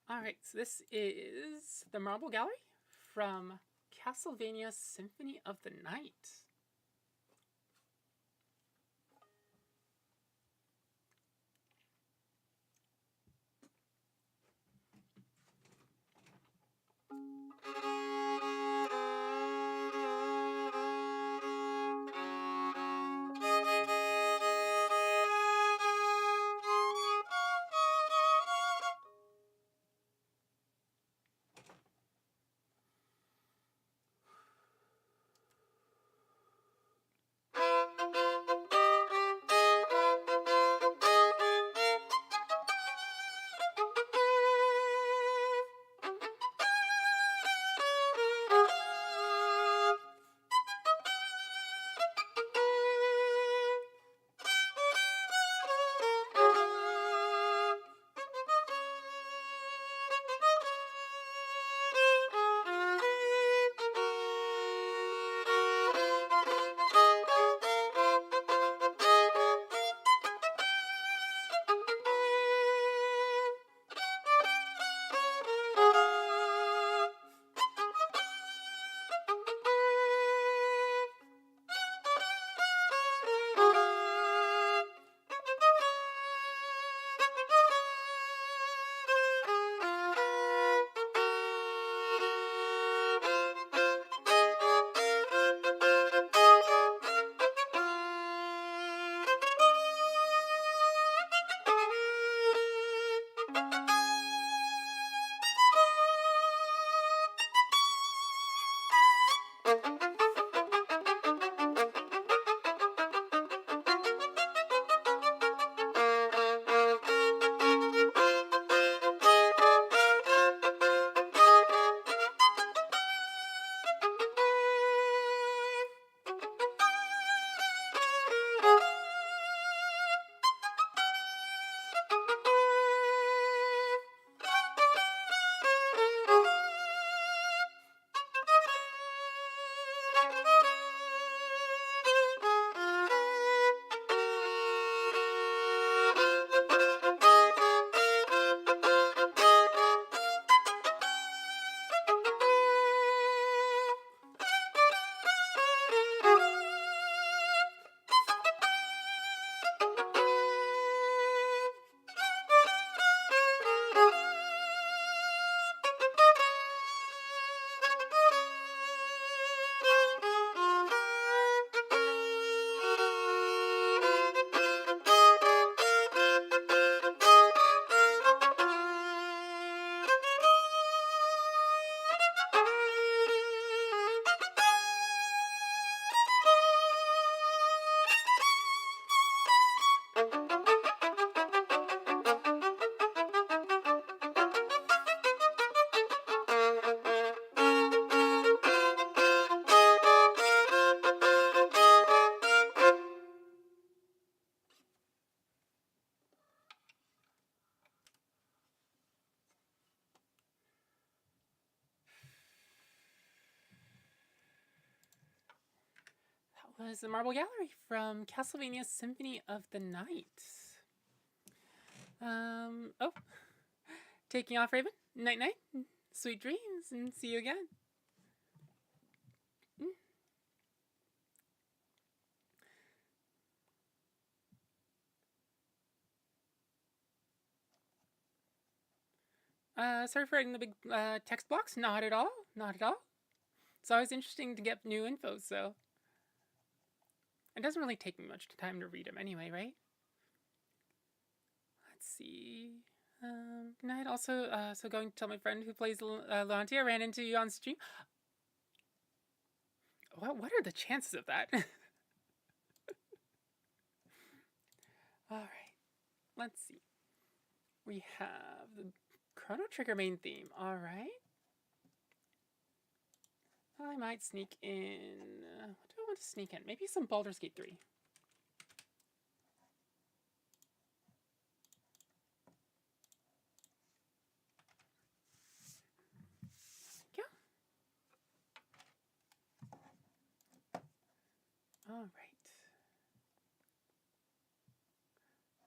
Alright, so this is the Marble Gallery from Castlevania Symphony of the Night. was the Marble Gallery from Castlevania Symphony of the Night. Oh, taking off, Raven. Night night. Sweet dreams, and see you again. Sorry for writing the big text blocks. Not at all. Not at all. It's always interesting to get new info, so it doesn't really take me much time to read them anyway, right? Let's see. Good night. Also, so going to tell my friend who plays Leonti I ran into you on stream. What are the chances of that? All right. Let's see. We have the Chrono Trigger main theme. All right. I might sneak in. What do I want to sneak in? Maybe some Baldur's Gate 3. There we go. All right.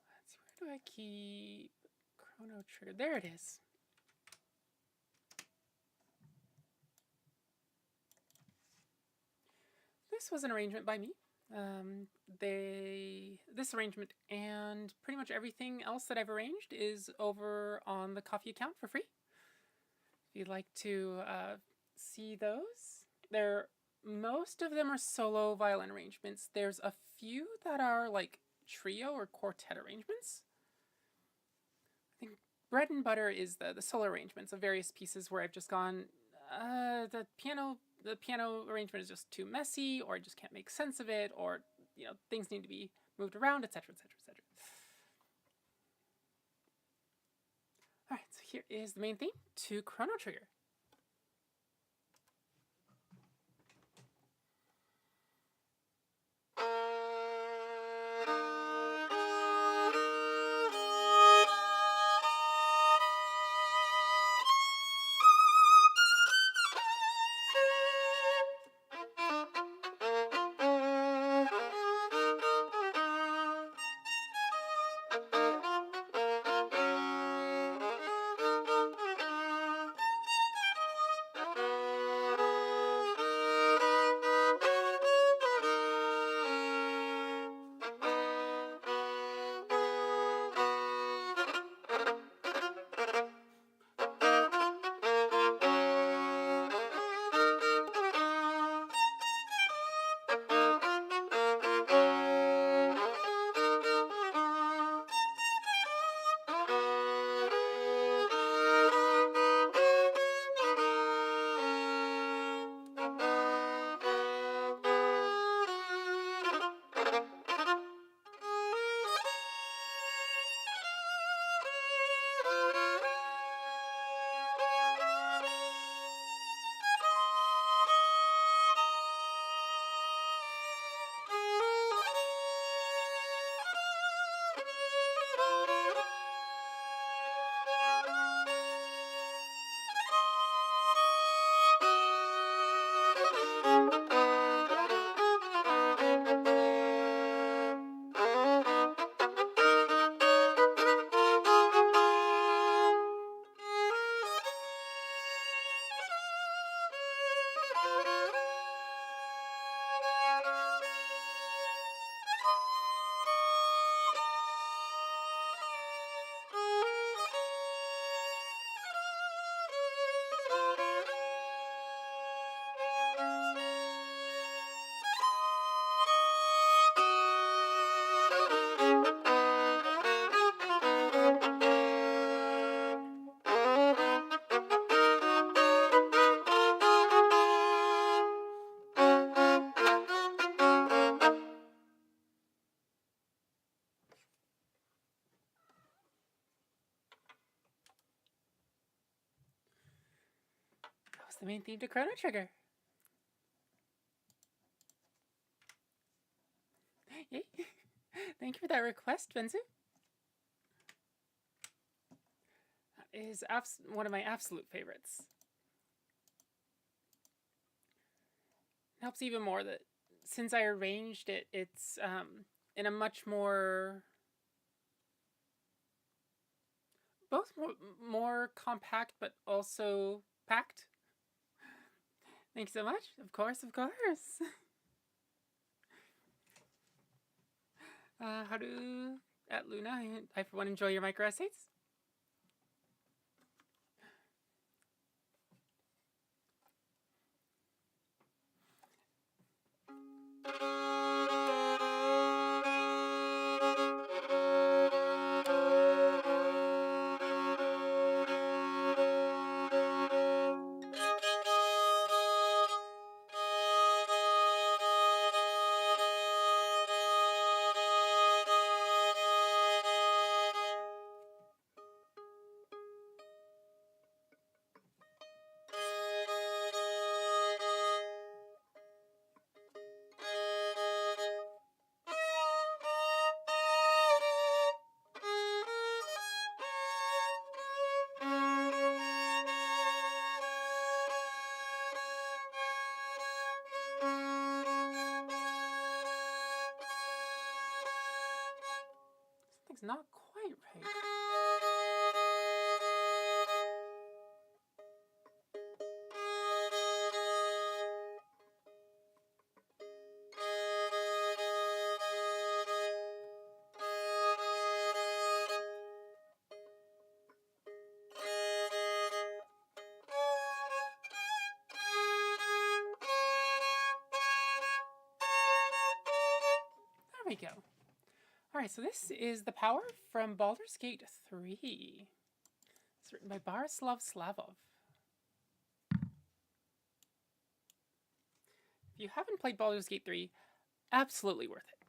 Let's see. Where do I keep Chrono Trigger? There it is. This was an arrangement by me. This arrangement and pretty much everything else that I've arranged is over on the Ko-fi account for free. If you'd like to see those, most of them are solo violin arrangements. There's a few that are like trio or quartet arrangements. I think bread and butter is the solo arrangements of various pieces where I've just gone, the piano arrangement is just too messy, or I just can't make sense of it, or things need to be moved around, etc., etc., etc. All right, so here is the main theme to Chrono Trigger. The main theme to Chrono Trigger. Yay. Thank you for that request, Benzu. That is one of my absolute favorites. It helps even more that since I arranged it, it's in a much more, both more compact but also packed. Thanks so much. Of course, of course. How do at Luna? I for one enjoy your micro essays. Something's not quite right. There we go. Alright, so this is The Power from Baldur's Gate 3. It's written by Borislav Slavov. If you haven't played Baldur's Gate 3, absolutely worth it.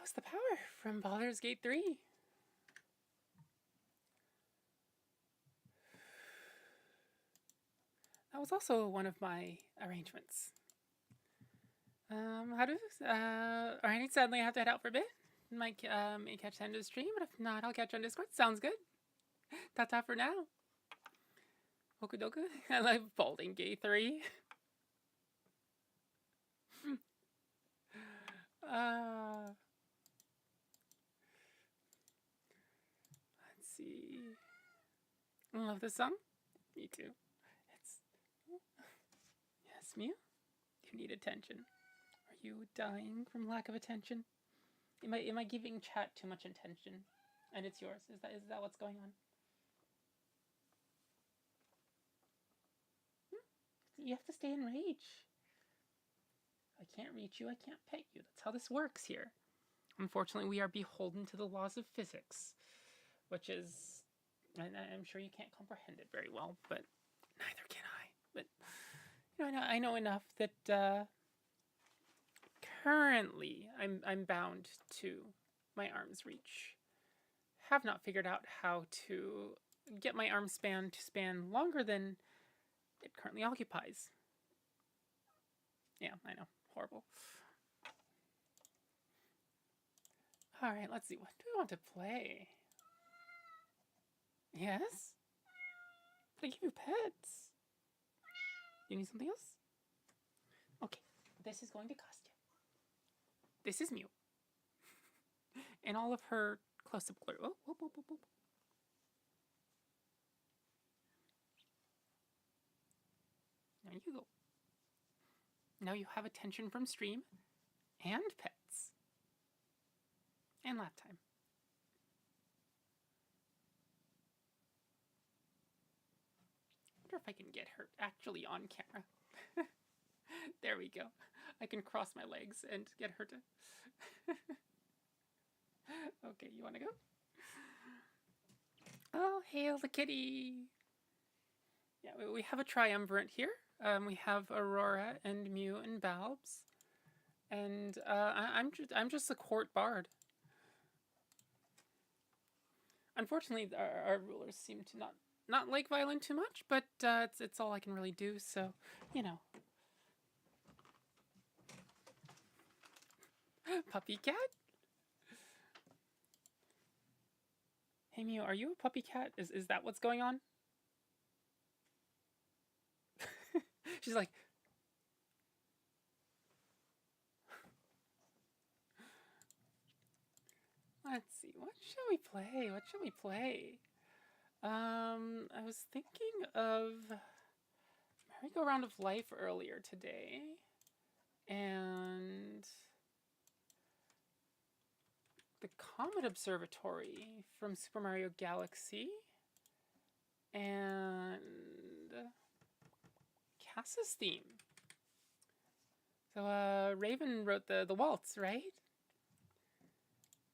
was The Power from Baldur's Gate 3. That was also one of my arrangements. Alright, sadly I have to head out for a bit. Might catch the end of the stream, but if not, I'll catch you on Discord. Sounds good. Ta-ta for now. Okudoku. I love Baldur's Gate 3. Let's see. I love this song. Me too. Yes, Mew? You need attention. Are you dying from lack of attention? Am I giving chat too much attention? And it's yours. Is that what's going on? You have to stay in rage. I can't reach you, I can't pet you. That's how this works here. Unfortunately, we are beholden to the laws of physics, which is, I'm sure you can't comprehend it very well, but neither can I. But you know, I know enough that currently I'm bound to my arm's reach. Have not figured out how to get my arm span to span longer than it currently occupies. Yeah, I know. Horrible. Alright, let's see. What do we want to play? Yes? But I give you pets. You need something else? Okay, this is going to cost you. This is Mew. And all of her close-up glory. Oh, whoop, whoop, whoop, whoop. There you go. Now you have attention from stream and pets. And lap time. I wonder if I can get her actually on camera. There we go. I can cross my legs and get her to... Okay, you want to go? Oh, hail the kitty! Yeah, we have a triumvirate here. We have Aurora and Mew and Balbs, and I'm just a court bard. Unfortunately, our rulers seem to not like violin too much, but it's all I can really do. So, you know. Puppy cat? Hey Mew, are you a puppy cat? Is that what's going on? She's like, let's see, what shall we play? What shall we play? I was thinking of Merry-Go-Round of Life earlier today, and the Comet Observatory from Super Mario Galaxy, and Cass's theme. So Raven wrote the waltz, right?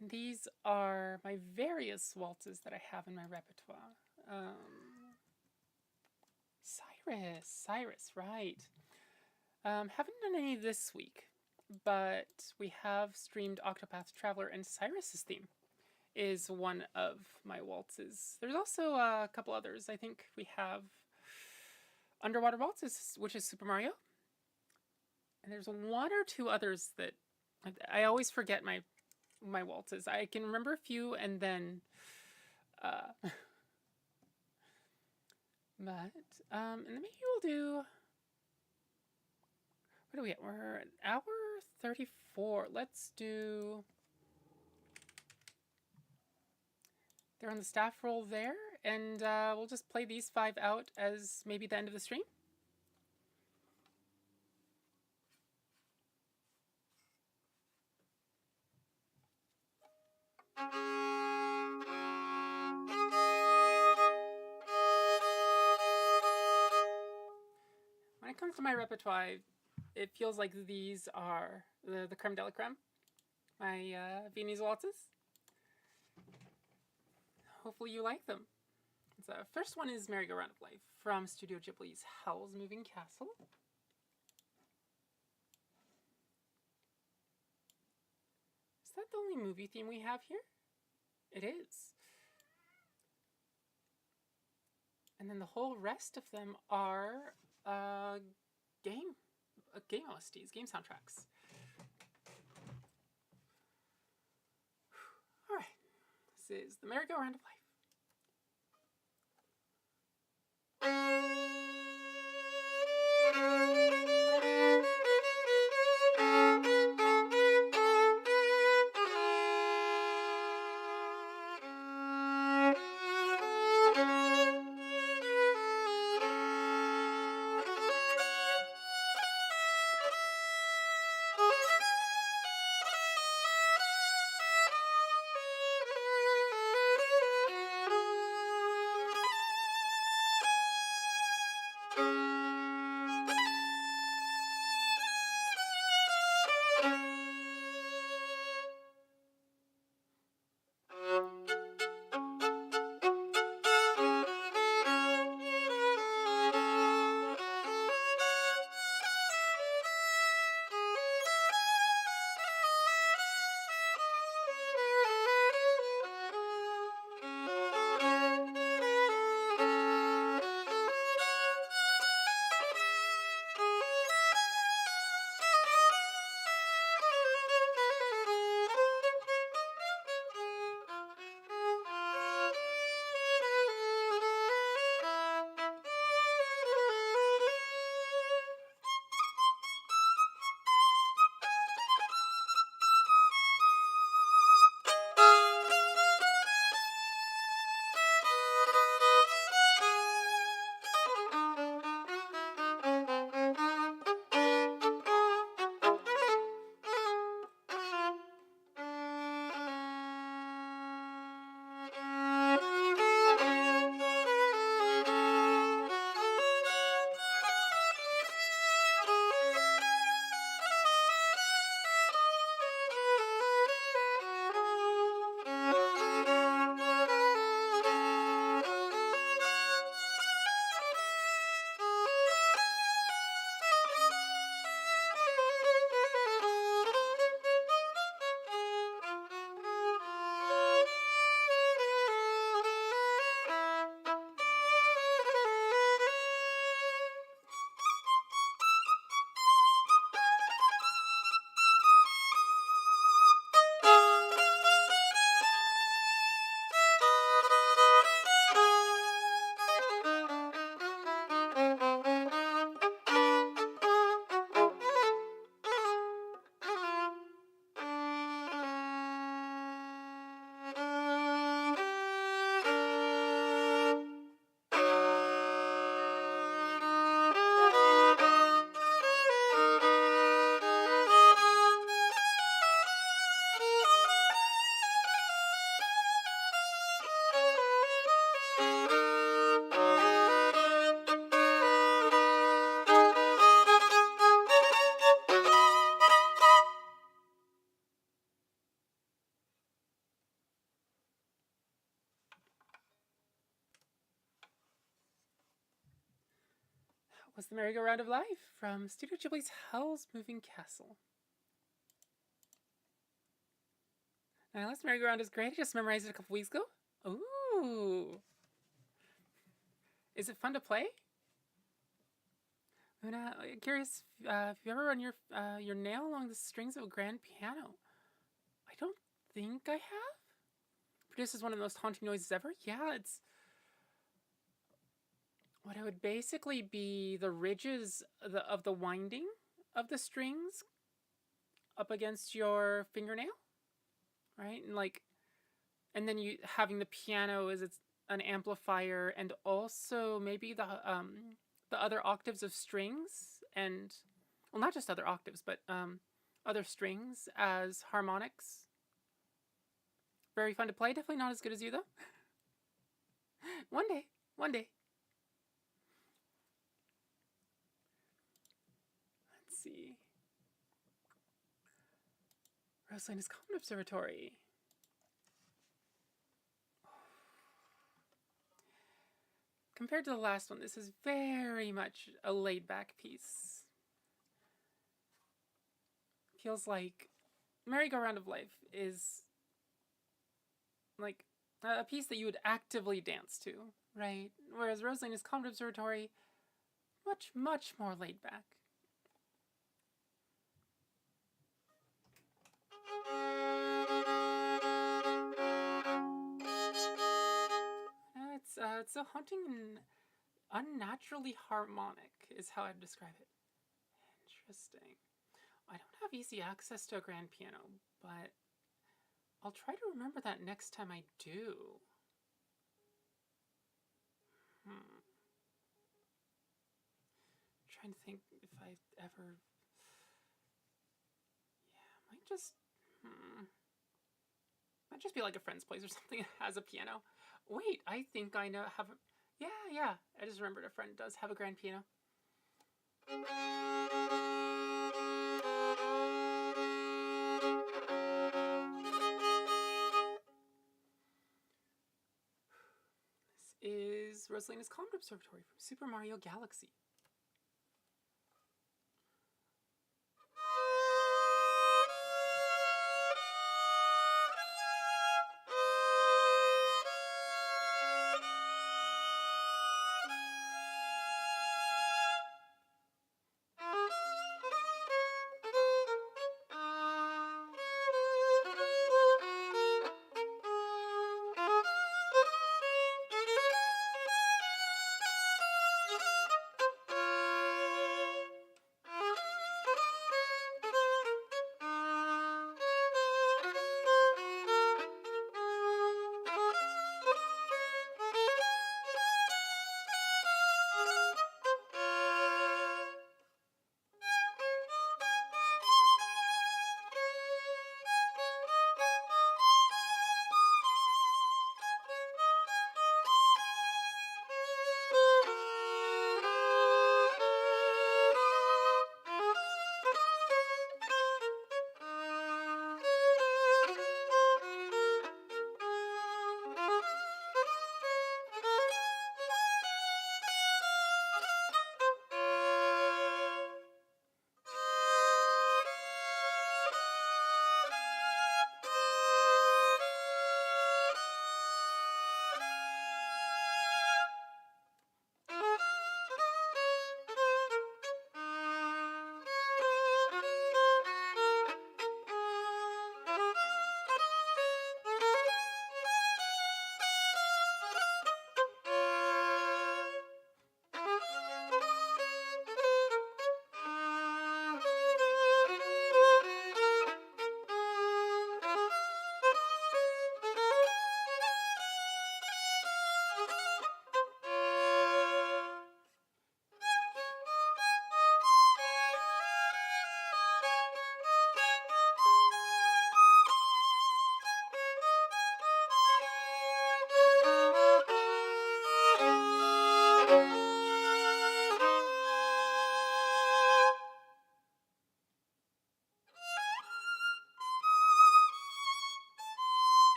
These are my various waltzes that I have in my repertoire. Cyrus, right. Haven't done any this week, but we have streamed Octopath Traveler, and Cyrus's theme is one of my waltzes. There's also a couple others. I think we have Underwater Waltzes, which is Super Mario. And there's one or two others that I always forget my waltzes. I can remember a few, and then and then maybe we'll do, what are we at? We're at hour 34. Let's do, they're on the staff roll there, and we'll just play these 5 out as maybe the end of the stream. When it comes to my repertoire, it feels like these are the creme de la creme. My Viennese waltzes. Hopefully you like them. The first one is Merry-Go-Round of Life from Studio Ghibli's Howl's Moving Castle. that the only movie theme we have here? It is. And then the whole rest of them are game OSTs, game soundtracks. All right, this is the Merry-Go-Round of Life. Was the Merry-Go-Round of Life from Studio Ghibli's Howl's Moving Castle. Now, last Merry-Go-Round is great. I just memorized it a couple weeks ago. Ooh. Is it fun to play? Una, curious if you ever run your nail along the strings of a grand piano. I don't think I have. Produces one of the most haunting noises ever. Yeah, it's what it would basically be the ridges of the winding of the strings up against your fingernail, right? And then you having the piano as an amplifier, and also maybe the other octaves of strings, and well, not just other octaves, but other strings as harmonics. Very fun to play. Definitely not as good as you though. One day. Let's see. Rosalina's Comet Observatory. Compared to the last one, this is very much a laid-back piece. Feels like Merry-Go-Round of Life is like a piece that you would actively dance to, right? Whereas Rosalina's Calmed Observatory, much, much more laid back. It's a haunting and unnaturally harmonic, is how I'd describe it. Interesting. I don't have easy access to a grand piano, but I'll try to remember that next time I do. Trying to think if I ever... Yeah, might just be like a friend's place or something that has a piano. Wait, I think I know. Yeah. I just remembered a friend does have a grand piano. This is Rosalina's Calmed Observatory from Super Mario Galaxy.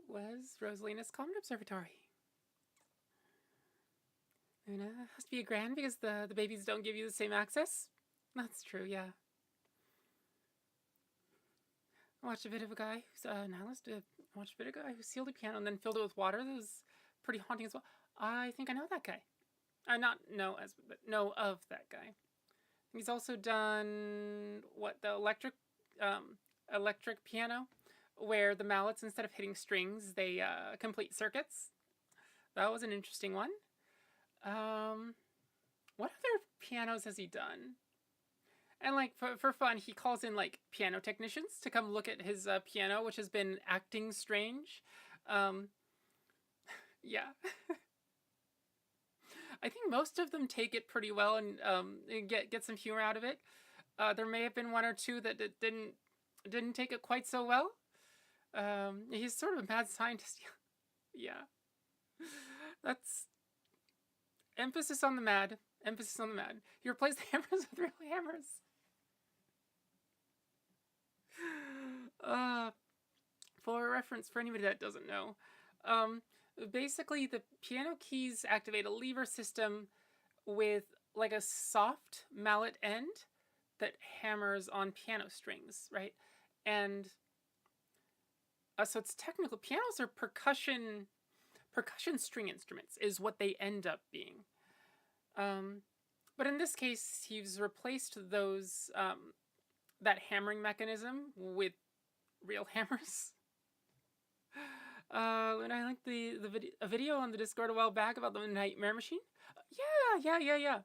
Was Rosalina's Calmed Observatory. And it has to be a grand because the babies don't give you the same access. That's true, yeah. I watched a video of a guy who's an analyst. Watched a video of a guy who sealed a piano and then filled it with water. That was pretty haunting as well. I think I know that guy. Know of that guy. He's also done the electric piano, where the mallets, instead of hitting strings, they complete circuits. That was an interesting one. What other pianos has he done? And like for fun, he calls in like piano technicians to come look at his piano, which has been acting strange. Yeah. I think most of them take it pretty well and get some humor out of it. There may have been one or two that didn't take it quite so well. He's sort of a mad scientist. Yeah. That's emphasis on the mad. Emphasis on the mad. He replaced the hammers with real hammers. For reference, for anybody that doesn't know, basically the piano keys activate a lever system with like a soft mallet end that hammers on piano strings, right? And so it's technical. Pianos are percussion string instruments is what they end up being. But in this case, he's replaced those that hammering mechanism with real hammers. And I linked a video on the Discord a while back about the Nightmare Machine. Yeah.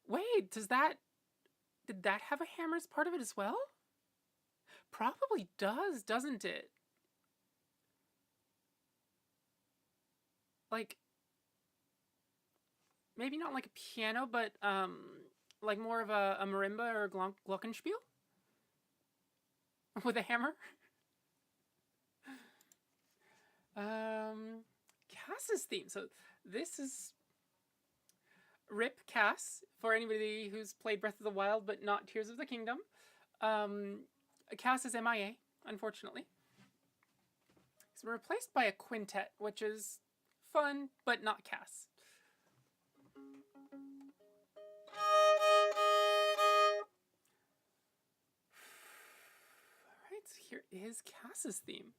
Wait, did that have a hammer as part of it as well? Probably does, doesn't it? Like, maybe not like a piano, but like more of a marimba or glockenspiel with a hammer. Cass's theme. So this is Rip Cass for anybody who's played Breath of the Wild but not Tears of the Kingdom. Cass is MIA, unfortunately. He's been replaced by a quintet, which is fun, but not Cass. Alright, so here is Cass's theme.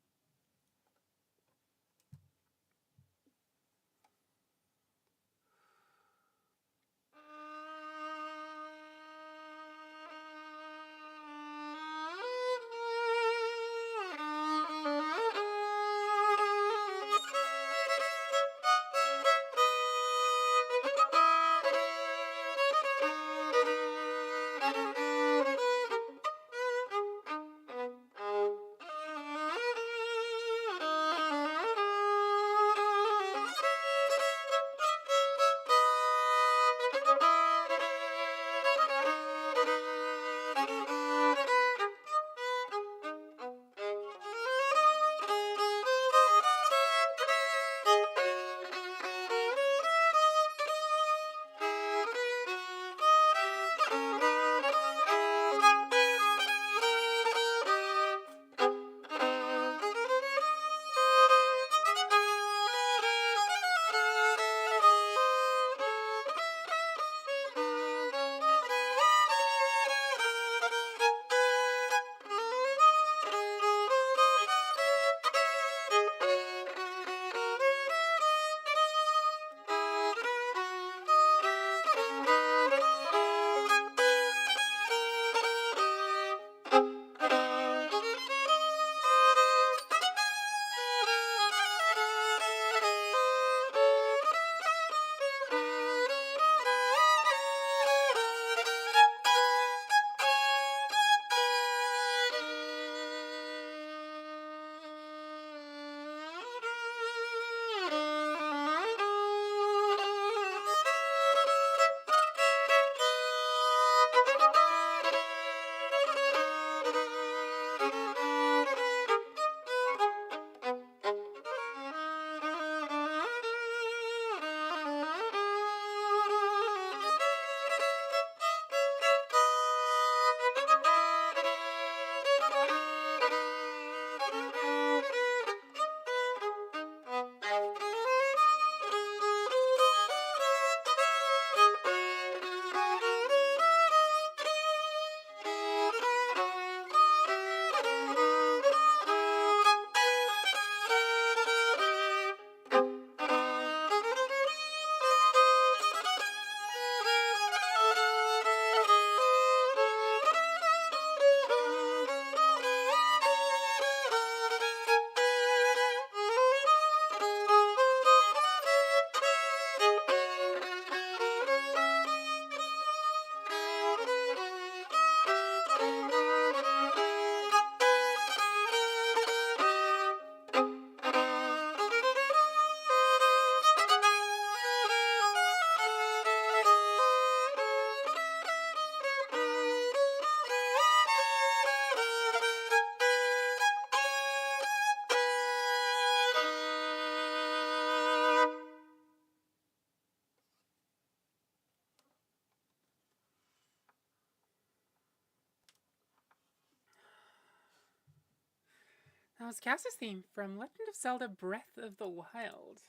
That was Cass's theme from Legend of Zelda Breath of the Wild.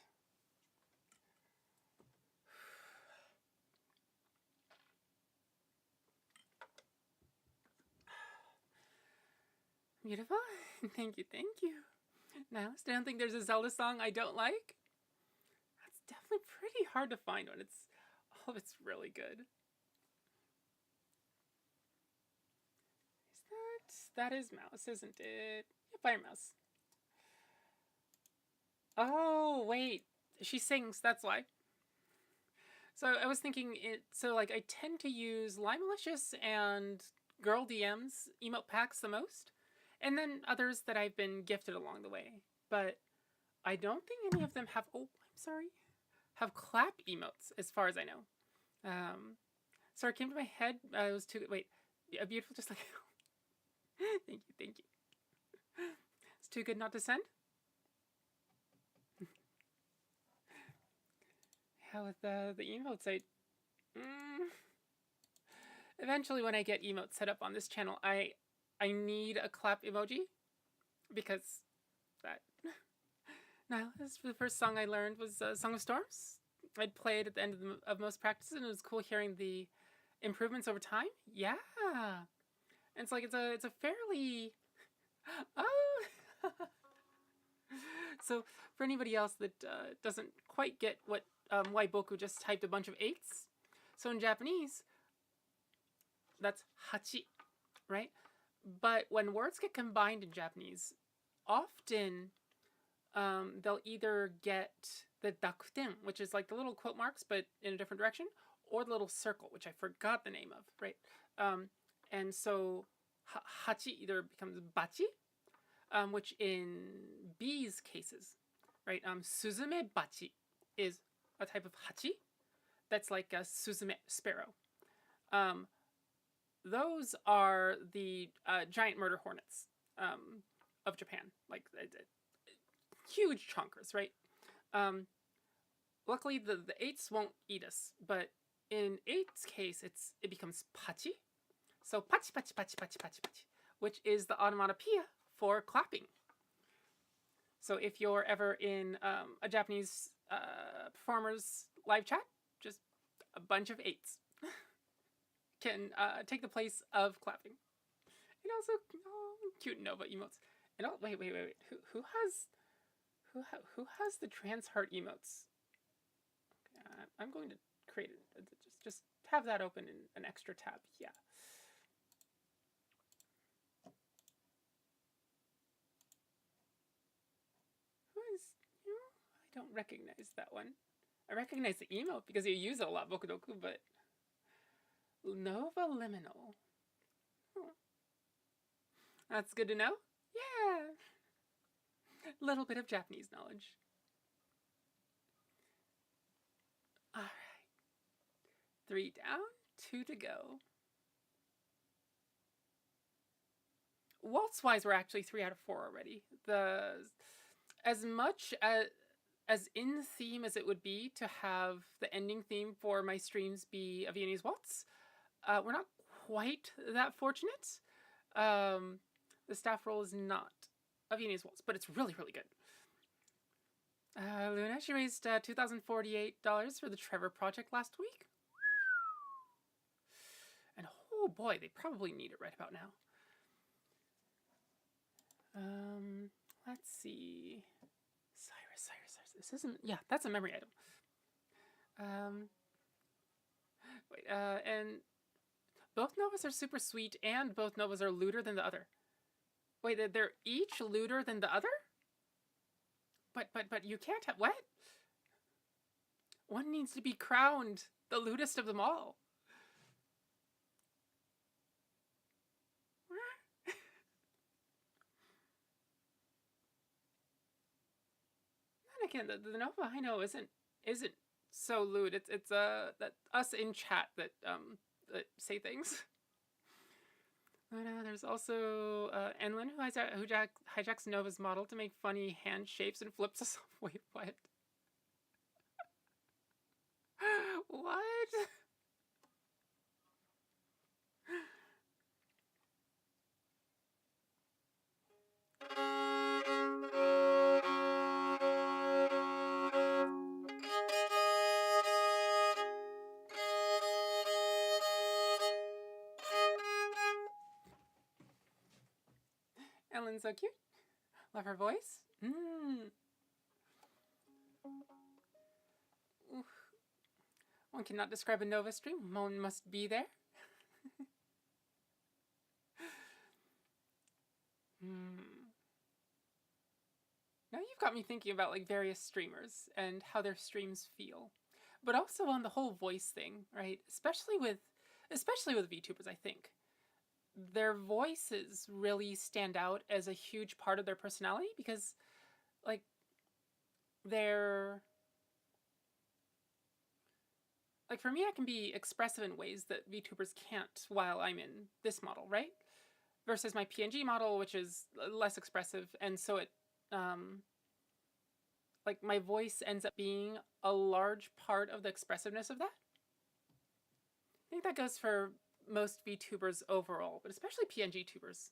Beautiful. Thank you, thank you. Now, I don't think there's a Zelda song I don't like. That's definitely pretty hard to find one. All of it's really good. That is Mouse, isn't it? Yep, Fire Mouse. Oh, wait. She sings, that's why. So I was thinking I tend to use Lime Malicious and Girl DM's emote packs the most. And then others that I've been gifted along the way. But I don't think any of them have, have clap emotes, as far as I know. So it came to my head, it was too, wait, a beautiful, just like, thank you. It's too good not to send? How with the emotes, eventually when I get emotes set up on this channel, I need a clap emoji, because that. Now, the first song I learned was Song of Storms. I'd play it at the end of most practices, and it was cool hearing the improvements over time. Yeah, and it's a fairly So for anybody else that doesn't quite get what why Boku just typed a bunch of 8s, so in Japanese that's hachi, right? But when words get combined in Japanese, often they'll either get the dakuten, which is like the little quote marks but in a different direction, or the little circle, which I forgot the name of, right? And so hachi either becomes bachi, which in bees cases, right? Suzume bachi is a type of hachi that's like a suzume sparrow. Those are the giant murder hornets of Japan, like huge chonkers, right? Luckily, the 8s won't eat us, but in 8's case, it becomes pachi. So pachi, pachi, pachi, pachi, pachi, pachi, which is the onomatopoeia for clapping. So if you're ever in a Japanese performer's live chat, just a bunch of 8s can take the place of clapping. And also, cute Nova emotes. And wait. Who has the trans heart emotes? I'm going to create it. Just have that open in an extra tab. Yeah. I don't recognize that one. I recognize the emote because you use it a lot, Bokudoku, but Nova Liminal. That's good to know. Yeah. A little bit of Japanese knowledge. All right. 3 down, 2 to go. Waltz-wise, we're actually 3 out of 4 already. As much as in theme as it would be to have the ending theme for my streams be a Viennese waltz, we're not quite that fortunate. The staff role is not a Viennese waltz, but it's really, really good. Luna, she raised $2,048 for the Trevor Project last week. And oh boy, they probably need it right about now. Let's see. Cyrus. This isn't, yeah, that's a memory item. Wait, and both Novas are super sweet, and both Novas are lewder than the other. Wait, they're each lewder than the other? But you can't have, what? One needs to be crowned the lewdest of them all. Again, the Nova I know isn't so lewd. It's that us in chat that say things. But there's also Enlin who hijacks Nova's model to make funny hand shapes and flips us off. Wait, what? What? so cute. Love her voice. Oof. One cannot describe a Nova stream. One must be there. Now you've got me thinking about like various streamers and how their streams feel, but also on the whole voice thing, right? Especially with VTubers, I think their voices really stand out as a huge part of their personality because, like, they're like, for me, I can be expressive in ways that VTubers can't while I'm in this model, right? Versus my PNG model, which is less expressive, and so it, like, my voice ends up being a large part of the expressiveness of that. I think that goes for most VTubers overall, but especially PNG tubers.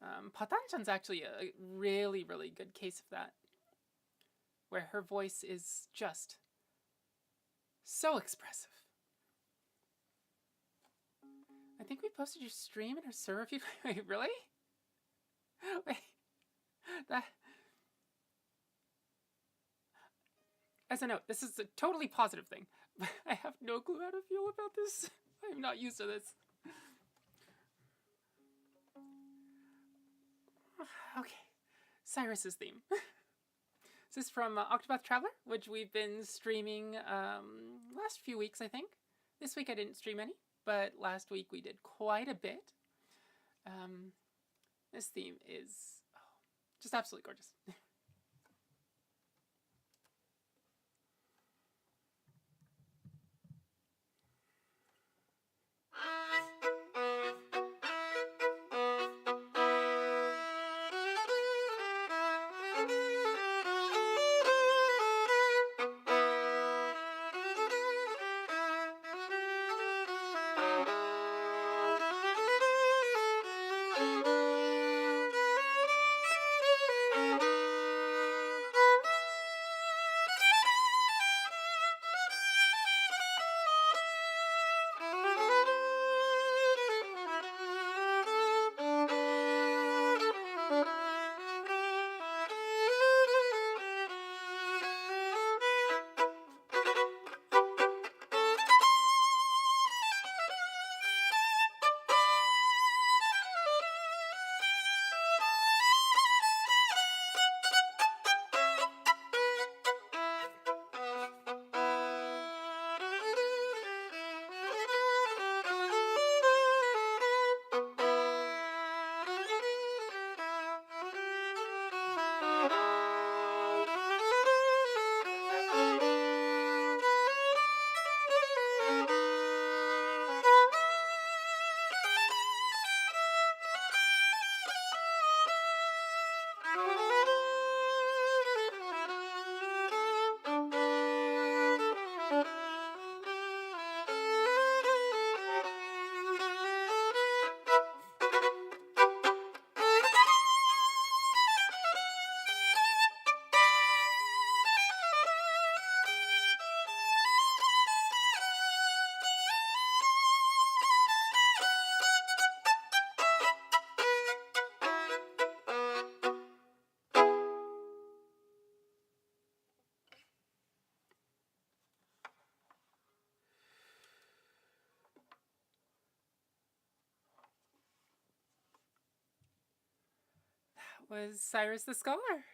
Patan-chan's actually a really, really good case of that, where her voice is just so expressive. I think we posted your stream in our server feed. Wait, really? Wait, that... As a note, this is a totally positive thing, but I have no clue how to feel about this. I'm not used to this. Okay, Cyrus's theme. This is from Octavia's Traveler, which we've been streaming last few weeks, I think. This week I didn't stream any, but last week we did quite a bit. This theme is just absolutely gorgeous. Was Cyrus the Scholar.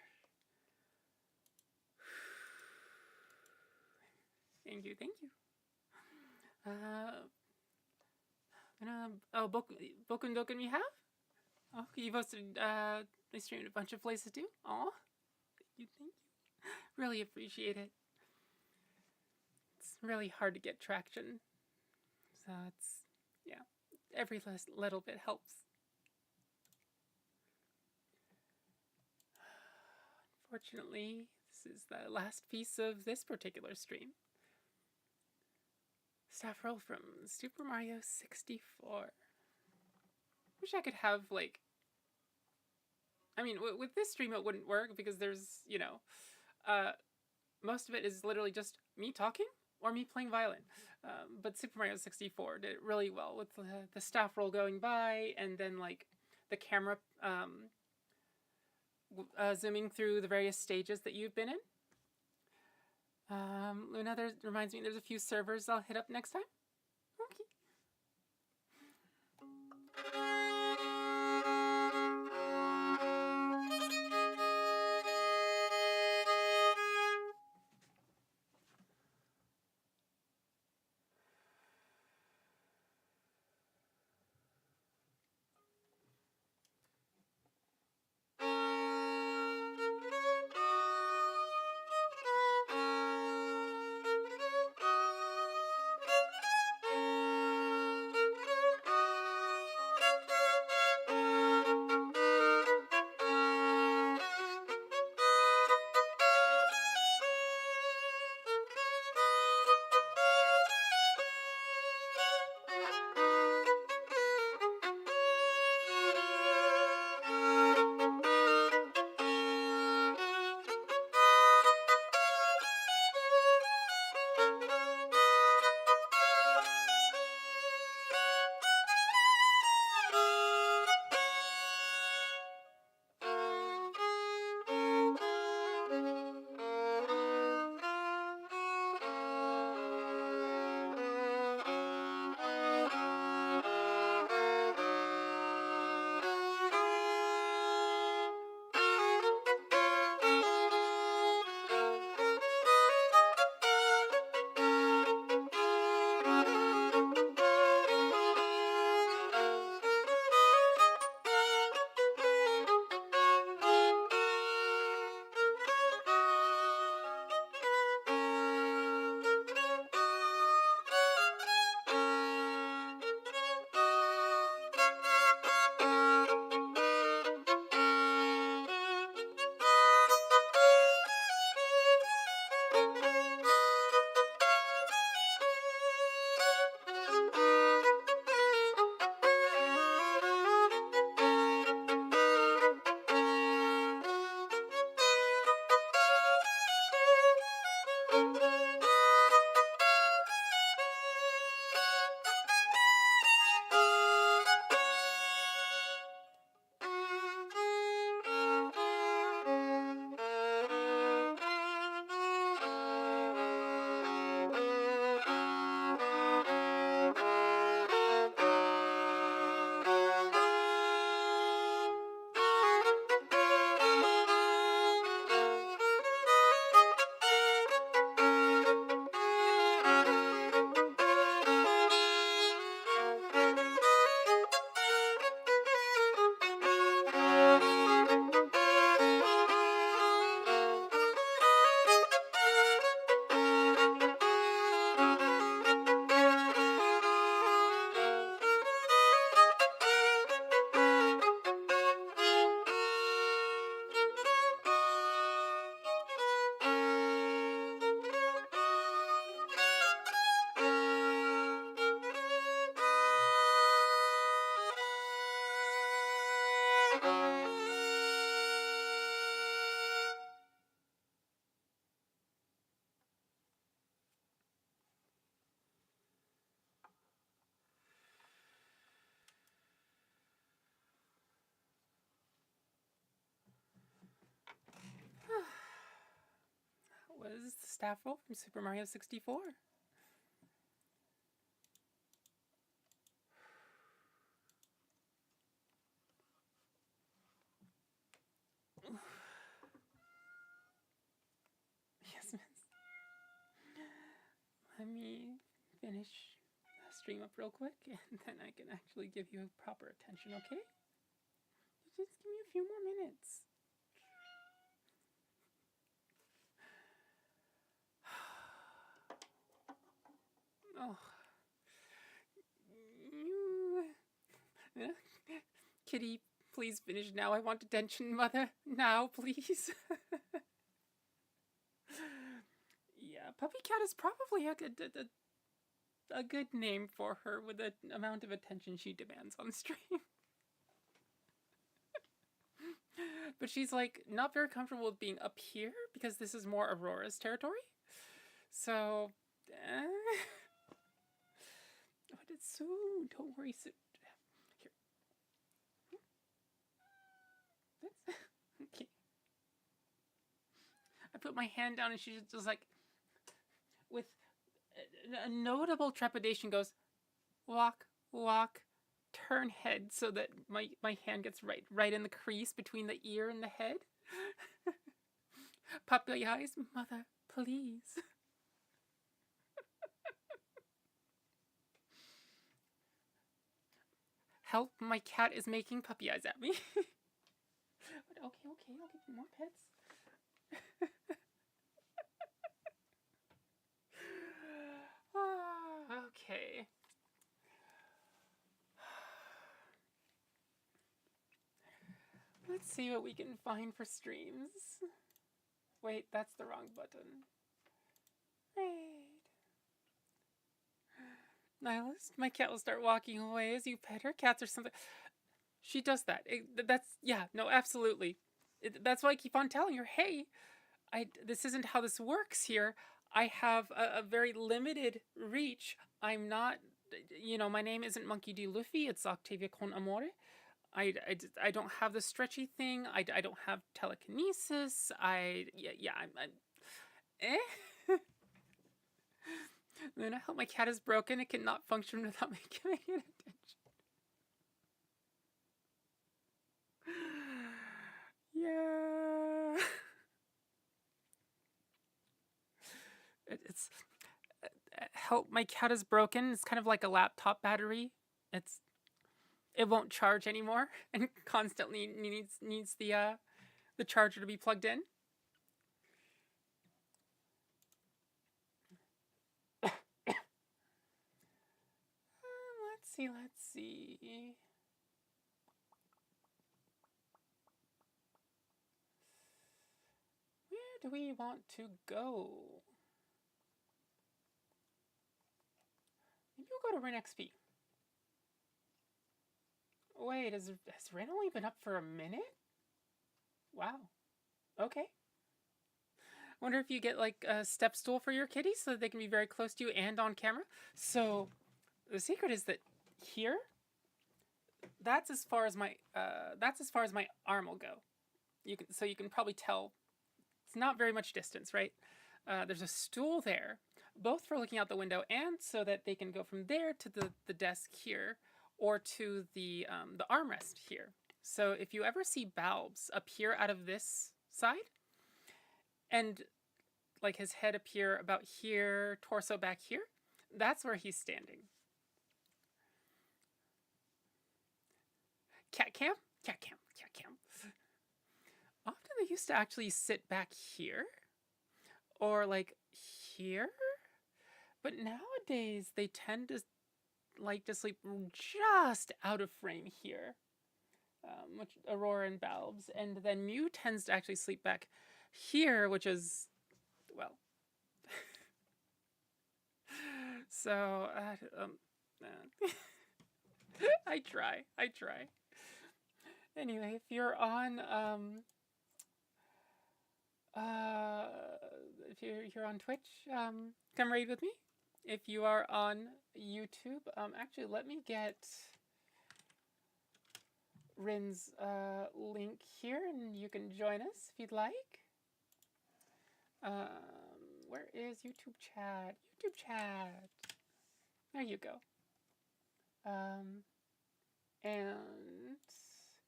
Thank you, thank you. Bokun Dokun we have? Oh, you posted, they streamed a bunch of places too? Aw, thank you, thank you. Really appreciate it. It's really hard to get traction. So it's, yeah, every little bit helps. Unfortunately, this is the last piece of this particular stream. Staff roll from Super Mario 64. Wish I could have, like... I mean, with this stream it wouldn't work because there's, you know... most of it is literally just me talking or me playing violin. But Super Mario 64 did it really well with the staff roll going by and then, like, the camera... zooming through the various stages that you've been in. Luna, reminds me there's a few servers I'll hit up next time. Okay. Was the staff roll from Super Mario 64. Yes, miss. Let me finish the stream up real quick, and then I can actually give you proper attention, okay? Just give me a few more minutes. Oh. Kitty, please finish now. I want attention, Mother. Now, please. Yeah, Puppy Cat is probably a good name for her with the amount of attention she demands on stream. But she's like not very comfortable with being up here because this is more Aurora's territory. So, but it's soon. Don't worry, soon. Here. Okay. put my hand down and she just like, with a notable trepidation goes, walk, walk, turn head so that my hand gets right in the crease between the ear and the head. Puppy eyes, mother, please. Help, my cat is making puppy eyes at me. But okay, I'll get more pets. Okay. Let's see what we can find for streams. Wait, that's the wrong button. Right. Nihilist, my cat will start walking away as you pet her. Cats or something. She does that. Yeah, no, absolutely. That's why I keep on telling her, hey, this isn't how this works here. I have a very limited reach. I'm not, my name isn't Monkey D. Luffy. It's OctaviaConAmore. I don't have the stretchy thing. I don't have telekinesis. I'm Then I hope my cat is broken. It cannot function without me giving it attention. Yeah. It's help, my cat is broken. It's kind of like a laptop battery. It won't charge anymore and constantly needs the charger to be plugged in. Let's see. Where do we want to go? Maybe we'll go to Ren XP. Wait, has Ren only been up for a minute? Wow. Okay. Wonder if you get like a step stool for your kitty so that they can be very close to you and on camera. So the secret is that here, that's as far as my arm will go. You can probably tell it's not very much distance, right? There's a stool there, both for looking out the window and so that they can go from there to the desk here, or to the armrest here. So if you ever see Balbs appear out of this side, and like his head appear about here, torso back here, that's where he's standing. Cat cam? Cat cam. Cat cam. Often they used to actually sit back here, or like here, but nowadays they tend to like to sleep just out of frame here, which Aurora and Balbs, and then Mew tends to actually sleep back here, which is, well, so I try. Anyway, if you're on if you're on Twitch, come raid with me. If you are on YouTube, actually let me get Rin's link here and you can join us if you'd like. Where is YouTube chat? YouTube chat. There you go. And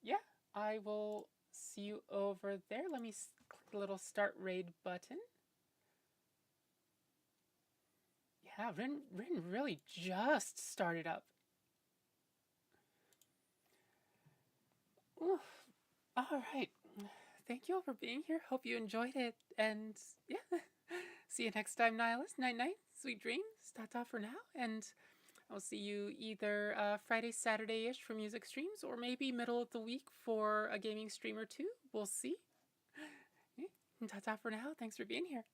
yeah, I will see you over there. Let me click the little start raid button. Yeah, Rin really just started up. Oof. All right. Thank you all for being here. Hope you enjoyed it. And yeah, see you next time, Nihilist. Night night. Sweet dreams. Ta-ta for now. And I'll see you either Friday, Saturday-ish for music streams, or maybe middle of the week for a gaming stream or two. We'll see. Ta-ta for now. Thanks for being here.